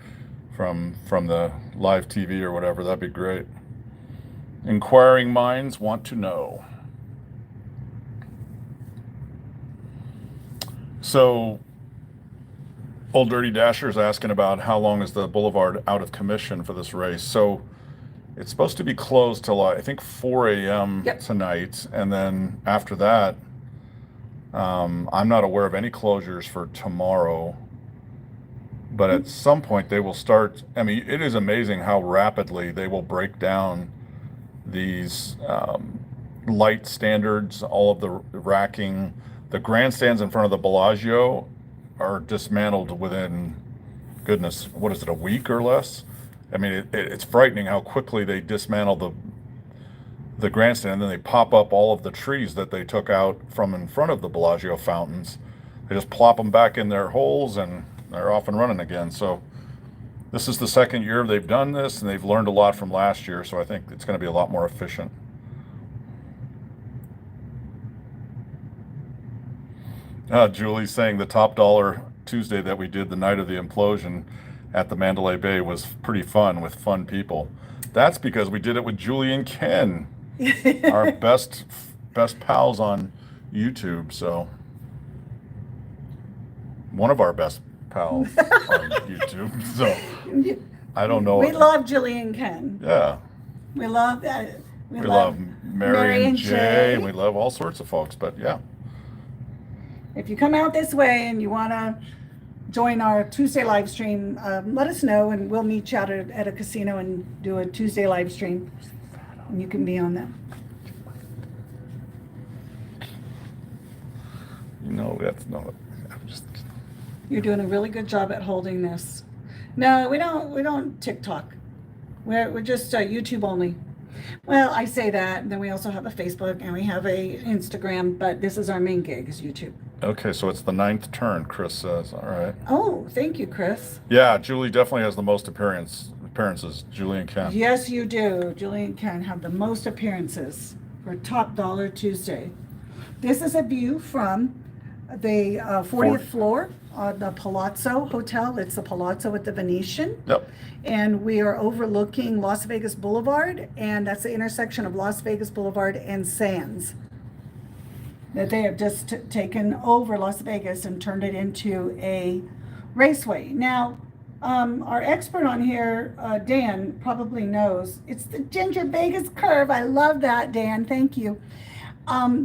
from the live TV or whatever. That'd be great. Inquiring minds want to know. So, Old Dirty Dasher's asking about how long is the Boulevard out of commission for this race. So, it's supposed to be closed till I think 4 a.m. Yep. tonight, and then after that, I'm not aware of any closures for tomorrow. But at some point they will start. I mean, it is amazing how rapidly they will break down these light standards, all of the racking. The grandstands in front of the Bellagio are dismantled within, goodness, what is it, a week or less? I mean, it's frightening how quickly they dismantle the grandstand, and then they pop up all of the trees that they took out from in front of the Bellagio fountains. They just plop them back in their holes, and they're off and running again. So this is the second year they've done this, and they've learned a lot from last year, so I think it's going to be a lot more efficient. Julie's saying the top dollar Tuesday that we did the night of the implosion at the Mandalay Bay was pretty fun with fun people. That's because we did it with Julie and Ken, our best pals on YouTube. So one of our best pals on YouTube. So I don't know. We love Julie and Ken. Yeah. We love that. We love Mary and Jay. We love all sorts of folks, but yeah. If you come out this way and you want to join our Tuesday live stream, let us know, and we'll meet you out at a casino and do a Tuesday live stream, and you can be on that. That's not. I'm just. You're doing a really good job at holding this. No, we don't TikTok. We're just YouTube only. Well, I say that, and then we also have a Facebook and we have a Instagram, but this is our main gig, is YouTube. Okay, so it's the 9th turn, Chris says. All right. Oh, thank you, Chris. Yeah, Julie definitely has the most appearances. Julie and Ken. Yes, you do. Julie and Ken have the most appearances for Top Dollar Tuesday. This is a view from the 40th floor of the Palazzo Hotel. It's the Palazzo at the Venetian. Yep. And we are overlooking Las Vegas Boulevard, and that's the intersection of Las Vegas Boulevard and Sands. That they have just taken over Las Vegas and turned it into a raceway. Now, our expert on here, Dan, probably knows. It's the Ginger Vegas curve. I love that, Dan. Thank you.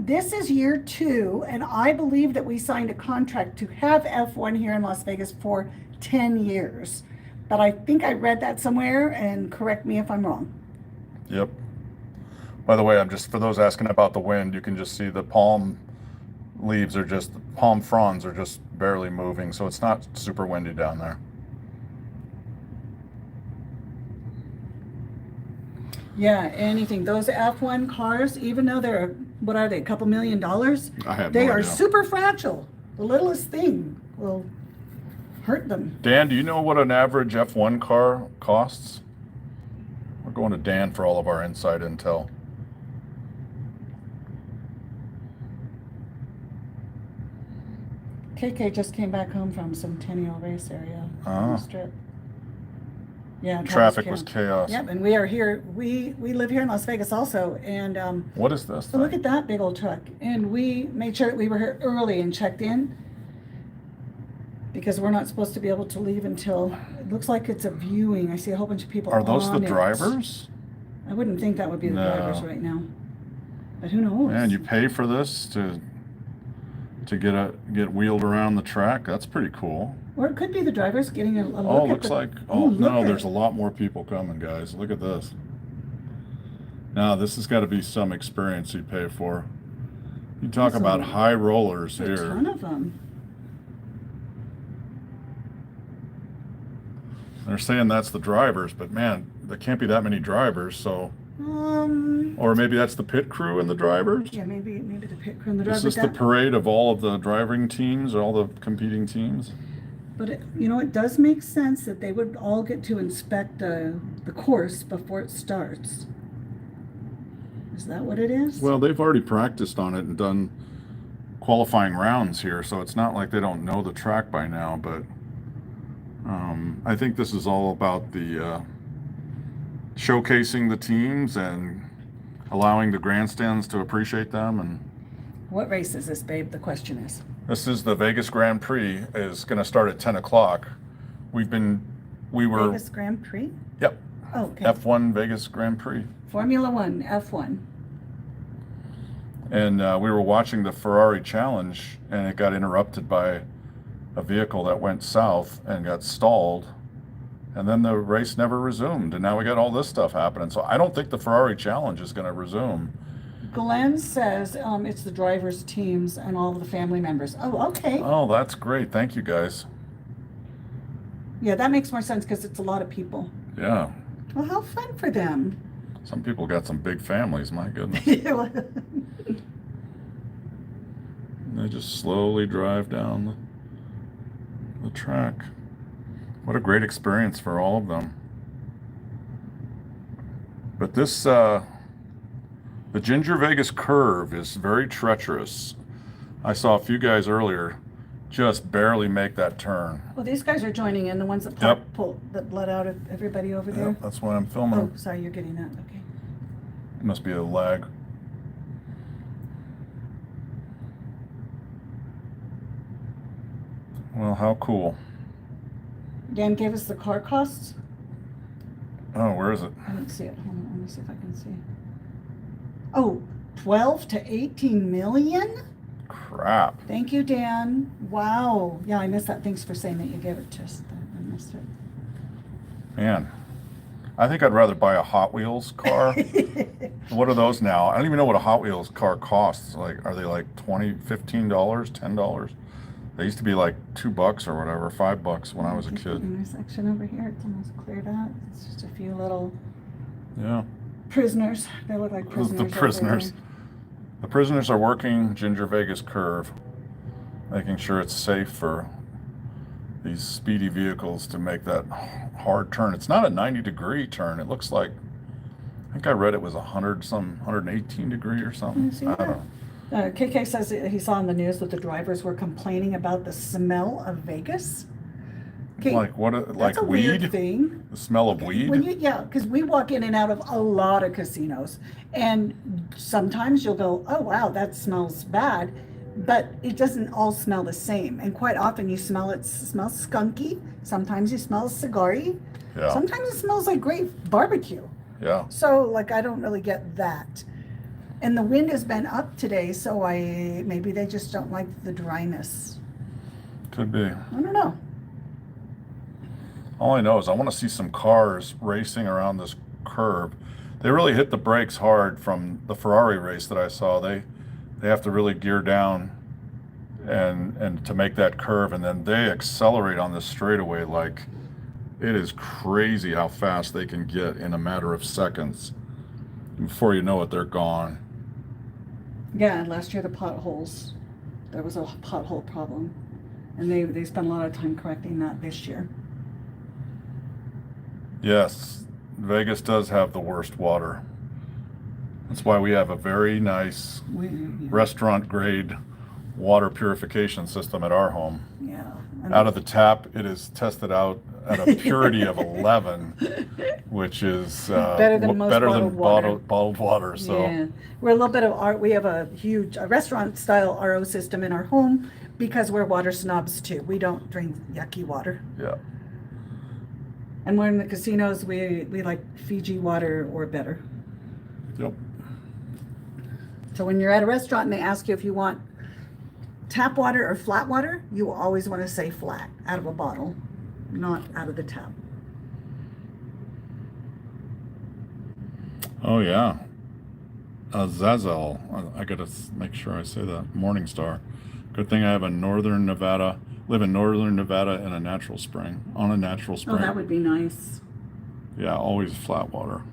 This is year 2, and I believe that we signed a contract to have F1 here in Las Vegas for 10 years. But I think I read that somewhere, and correct me if I'm wrong. Yep. By the way, for those asking about the wind, you can just see the palm fronds are just barely moving, so it's not super windy down there. Yeah, anything. Those F1 cars, even though they're, what are they, a couple $1 million? I have They no are idea. super fragile. The littlest thing will hurt them. Dan, do you know what an average F1 car costs? We're going to Dan for all of our inside intel. KK just came back home from Centennial Race area on the strip. Yeah, Traffic was chaos. Yep, and we are here. We live here in Las Vegas also, and What is this? so look at that big old truck. And we made sure that we were here early and checked in, because we're not supposed to be able to leave until, it looks like it's a viewing. I see a whole bunch of people Are those the on it. drivers? I wouldn't think that would be the No. drivers right now, but who knows? Man, you pay for this to get wheeled around the track. That's pretty cool. Or it could be the drivers getting a look Oh, at looks the, like. oh, Oh look no, at there's it. a lot more people coming, guys. Look at this. Now this has got to be some experience you pay for. You talk That's about a- high rollers a here. ton of them. They're saying that's the drivers, but man, there can't be that many drivers. So, or maybe that's the pit crew and the drivers. Yeah, maybe the pit crew and the Is driver. this the parade of all of the driving teams, all the competing teams? But it does make sense that they would all get to inspect the course before it starts. Is that what it is? Well, they've already practiced on it and done qualifying rounds here, so it's not like they don't know the track by now, but I think this is all about the showcasing the teams and allowing the grandstands to appreciate them. And What race is this, babe? The question is. this is the Vegas Grand Prix. Is going to start at 10 o'clock. We were Vegas Grand Prix? Yep. Oh, okay. F1 Vegas Grand Prix. Formula One, F1. And we were watching the Ferrari challenge, and it got interrupted by a vehicle that went south and got stalled. And then the race never resumed. And now we got all this stuff happening. So I don't think the Ferrari challenge is going to resume. Glenn says it's the drivers' teams and all of the family members. Oh, okay. Oh, that's great. Thank you, guys. Yeah, that makes more sense because it's a lot of people. Yeah. Well, how fun for them. Some people got some big families, my goodness. They just slowly drive down the track. What a great experience for all of them. But this, the Ginger Vegas curve is very treacherous. I saw a few guys earlier just barely make that turn. Well, these guys are joining in, the ones that that let out everybody over there. Yep, that's why I'm filming. Oh, sorry, you're getting that. Okay. It must be a lag. Well, how cool. Dan gave us the car costs. Oh, where is it? I don't see it. Hold on, let me see if I can see. Oh, 12 to 18 million? Crap. Thank you, Dan. Wow. Yeah, I missed that. Thanks for saying that you gave it to us. I missed it. Man, I think I'd rather buy a Hot Wheels car. What are those now? I don't even know what a Hot Wheels car costs. Like, are they like $15, $10? They used to be like $2 or whatever, $5 when I was a kid. Intersection over here, it's almost cleared out. It's just a few little prisoners. They look like prisoners. The prisoners. The prisoners are working Ginger Vegas curve, making sure it's safe for these speedy vehicles to make that hard turn. It's not a 90-degree turn. It looks like, I think I read it was 118 degree or something. I don't know. KK says that he saw in the news that the drivers were complaining about the smell of Vegas. Okay, like what? That's like a weed? Weird thing. The smell of weed? Yeah, because we walk in and out of a lot of casinos, and sometimes you'll go, "Oh wow, that smells bad," but it doesn't all smell the same. And quite often you smell it smells skunky. Sometimes you smell cigar-y. Yeah. Sometimes it smells like great barbecue. Yeah. So like I don't really get that. And the wind has been up today, so maybe they just don't like the dryness. Could be. I don't know. All I know is I want to see some cars racing around this curve. They really hit the brakes hard from the Ferrari race that I saw. They have to really gear down and to make that curve, and then they accelerate on this straightaway like it is crazy how fast they can get in a matter of seconds. Before you know it, they're gone. Yeah, last year the potholes, there was a pothole problem, and they spent a lot of time correcting that this year. Yes, Vegas does have the worst water. That's why we have a very nice restaurant grade water purification system at our home. Yeah. Out of the tap, it is tested out at a purity of 11, which is better than most bottled water. So yeah, we're a little bit of art. We have a huge restaurant style RO system in our home because we're water snobs too. We don't drink yucky water. Yeah. And when in the casinos, we like Fiji water or better. Yep. So when you're at a restaurant and they ask you if you want tap water or flat water, you always want to say flat, out of a bottle, not out of the tap. Oh yeah. Azazel. I gotta make sure I say that. Morningstar. Good thing I have live in northern Nevada in a natural spring, on a natural spring. Oh, that would be nice. Yeah, always flat water.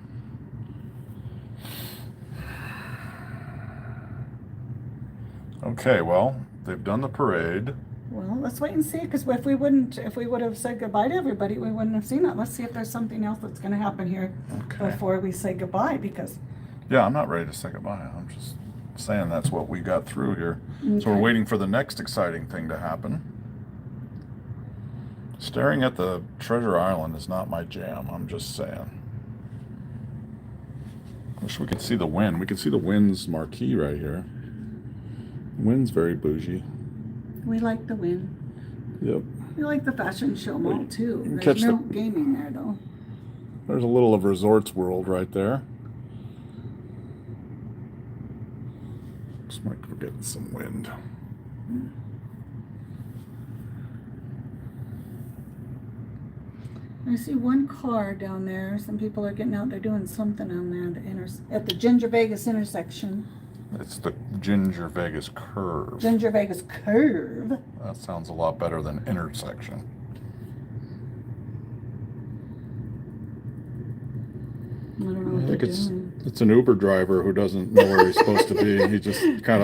Okay, well, they've done the parade. Well, let's wait and see, because if we would have said goodbye to everybody, we wouldn't have seen it. Let's see if there's something else that's going to happen here before we say goodbye, because... Yeah, I'm not ready to say goodbye. I'm just saying that's what we got through here. Okay. So we're waiting for the next exciting thing to happen. Staring at the treasure island is not my jam, I'm just saying. Wish we could see the Wynn. We could see the Wynn's marquee right here. Wynn's very bougie. We like the Wynn. Yep. We like the fashion show mall too. You can There's catch no the- gaming there though. There's a little of Resorts World right there. Just might be getting some wind. I see one car down there. Some people are getting out there doing something on there at the Ginger Vegas intersection. It's the Ginger Vegas Curve. Ginger Vegas Curve. That sounds a lot better than intersection. I don't know I what think they're it's doing. it's an Uber driver who doesn't know where he's supposed to be. He just got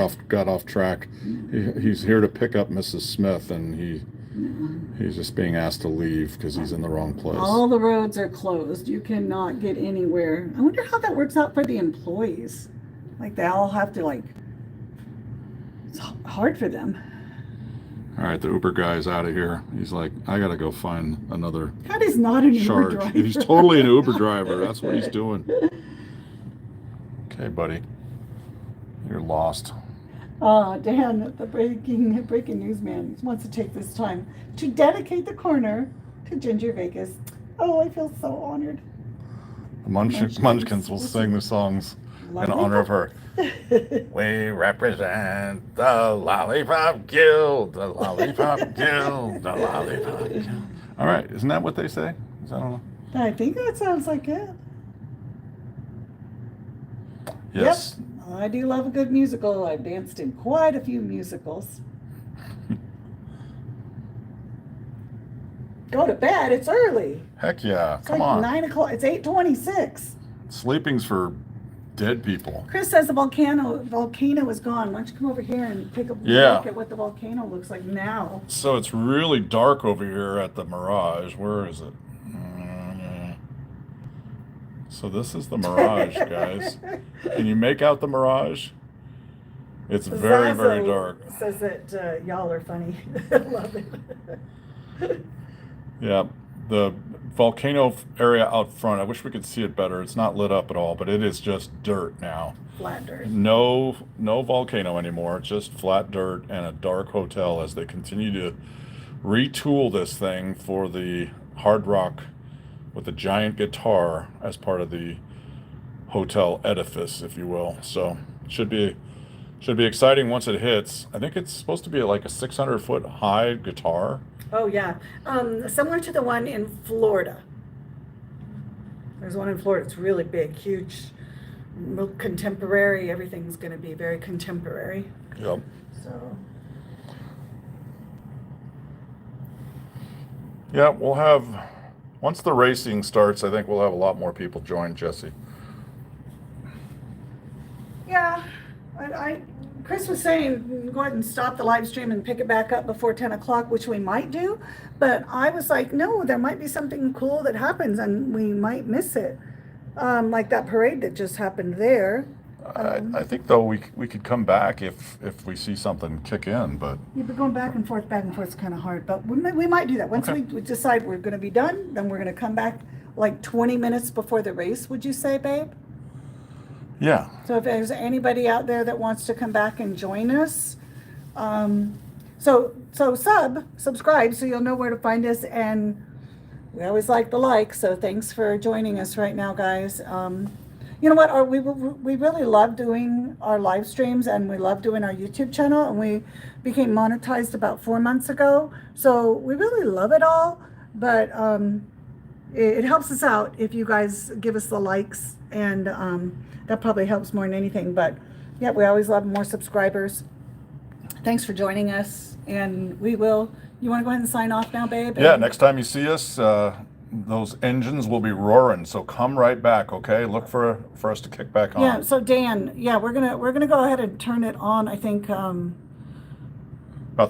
off track. He's here to pick up Mrs. Smith, and he's just being asked to leave because he's in the wrong place. All the roads are closed. You cannot get anywhere. I wonder how that works out for the employees. Like they all have to it's hard for them. All right, the Uber guy's out of here. He's like, I gotta go find another God is not an Uber charge. driver. He's totally an Uber driver. That's what he's doing. Okay, buddy, you're lost. Dan, the breaking news man, wants to take this time to dedicate the corner to Ginger Vegas. Oh, I feel so honored. The Munchkins will sing the songs in honor of her. We represent the Lollipop Guild, the Lollipop Guild, the Lollipop Guild. All right, isn't that what they say? I don't know. I think that sounds like it. Yes. Yep, I do love a good musical. I've danced in quite a few musicals. Go to bed. It's early. Heck yeah. It's Come like on. 9 o'clock. It's 8:26. Sleeping's for dead people. Chris says the volcano is gone. Why don't you come over here and take a Yeah. look at what the volcano looks like now? So it's really dark over here at the Mirage. Where is it? So this is the Mirage, guys. Can you make out the Mirage? It's very, very Zazo dark. Says that y'all are funny. Love it. Yeah, the volcano area out front, I wish we could see it better. It's not lit up at all, but it is just dirt now. Flat dirt. No volcano anymore, just flat dirt and a dark hotel as they continue to retool this thing for the Hard Rock with a giant guitar as part of the hotel edifice, if you will. So it should be exciting once it hits. I think it's supposed to be like a 600-foot high guitar. Oh yeah, similar to the one in Florida. There's one in Florida. It's really big, huge, contemporary. Everything's going to be very contemporary. Yep. So Yeah, we'll have, once the racing starts, I think we'll have a lot more people join Jesse. yeah, Chris was saying go ahead and stop the live stream and pick it back up before 10 o'clock, which we might do. But I was like, no, there might be something cool that happens and we might miss it. Like that parade that just happened there. I think though we could come back if we see something kick in, but Yeah, but going back and forth is kind of hard. But we might do that. Once Okay. we decide we're going to be done, then we're going to come back like 20 minutes before the race, would you say, babe? yeah. So if there's anybody out there that wants to come back and join us, so subscribe so you'll know where to find us. And we always like the like, so thanks for joining us right now, guys. You know what? We really love doing our live streams, and we love doing our YouTube channel, and we became monetized about 4 months ago. So we really love it all, but it helps us out if you guys give us the likes, and that probably helps more than anything. But yeah, we always love more subscribers. Thanks for joining us, and we will. You want to go ahead and sign off now, babe? Yeah, next time you see us, those engines will be roaring, so come right back, okay? Look for us to kick back on. Yeah. So Dan, yeah, we're gonna go ahead and turn it on. I think. About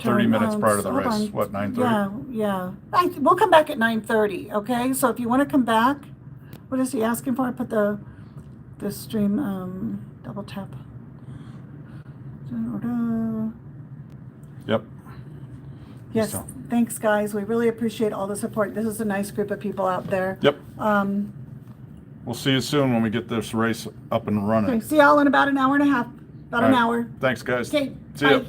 30 minutes prior to the hold race. on. What, 9:30? Yeah. We'll come back at 9:30. Okay. So if you want to come back, what is he asking for? I put the stream double tap. Yep. Yes, So. thanks, guys. We really appreciate all the support. This is a nice group of people out there. Yep. We'll see you soon when we get this race up and running. Okay, see y'all in about an hour and a half. About an hour. Thanks, guys. Okay, See ya. bye.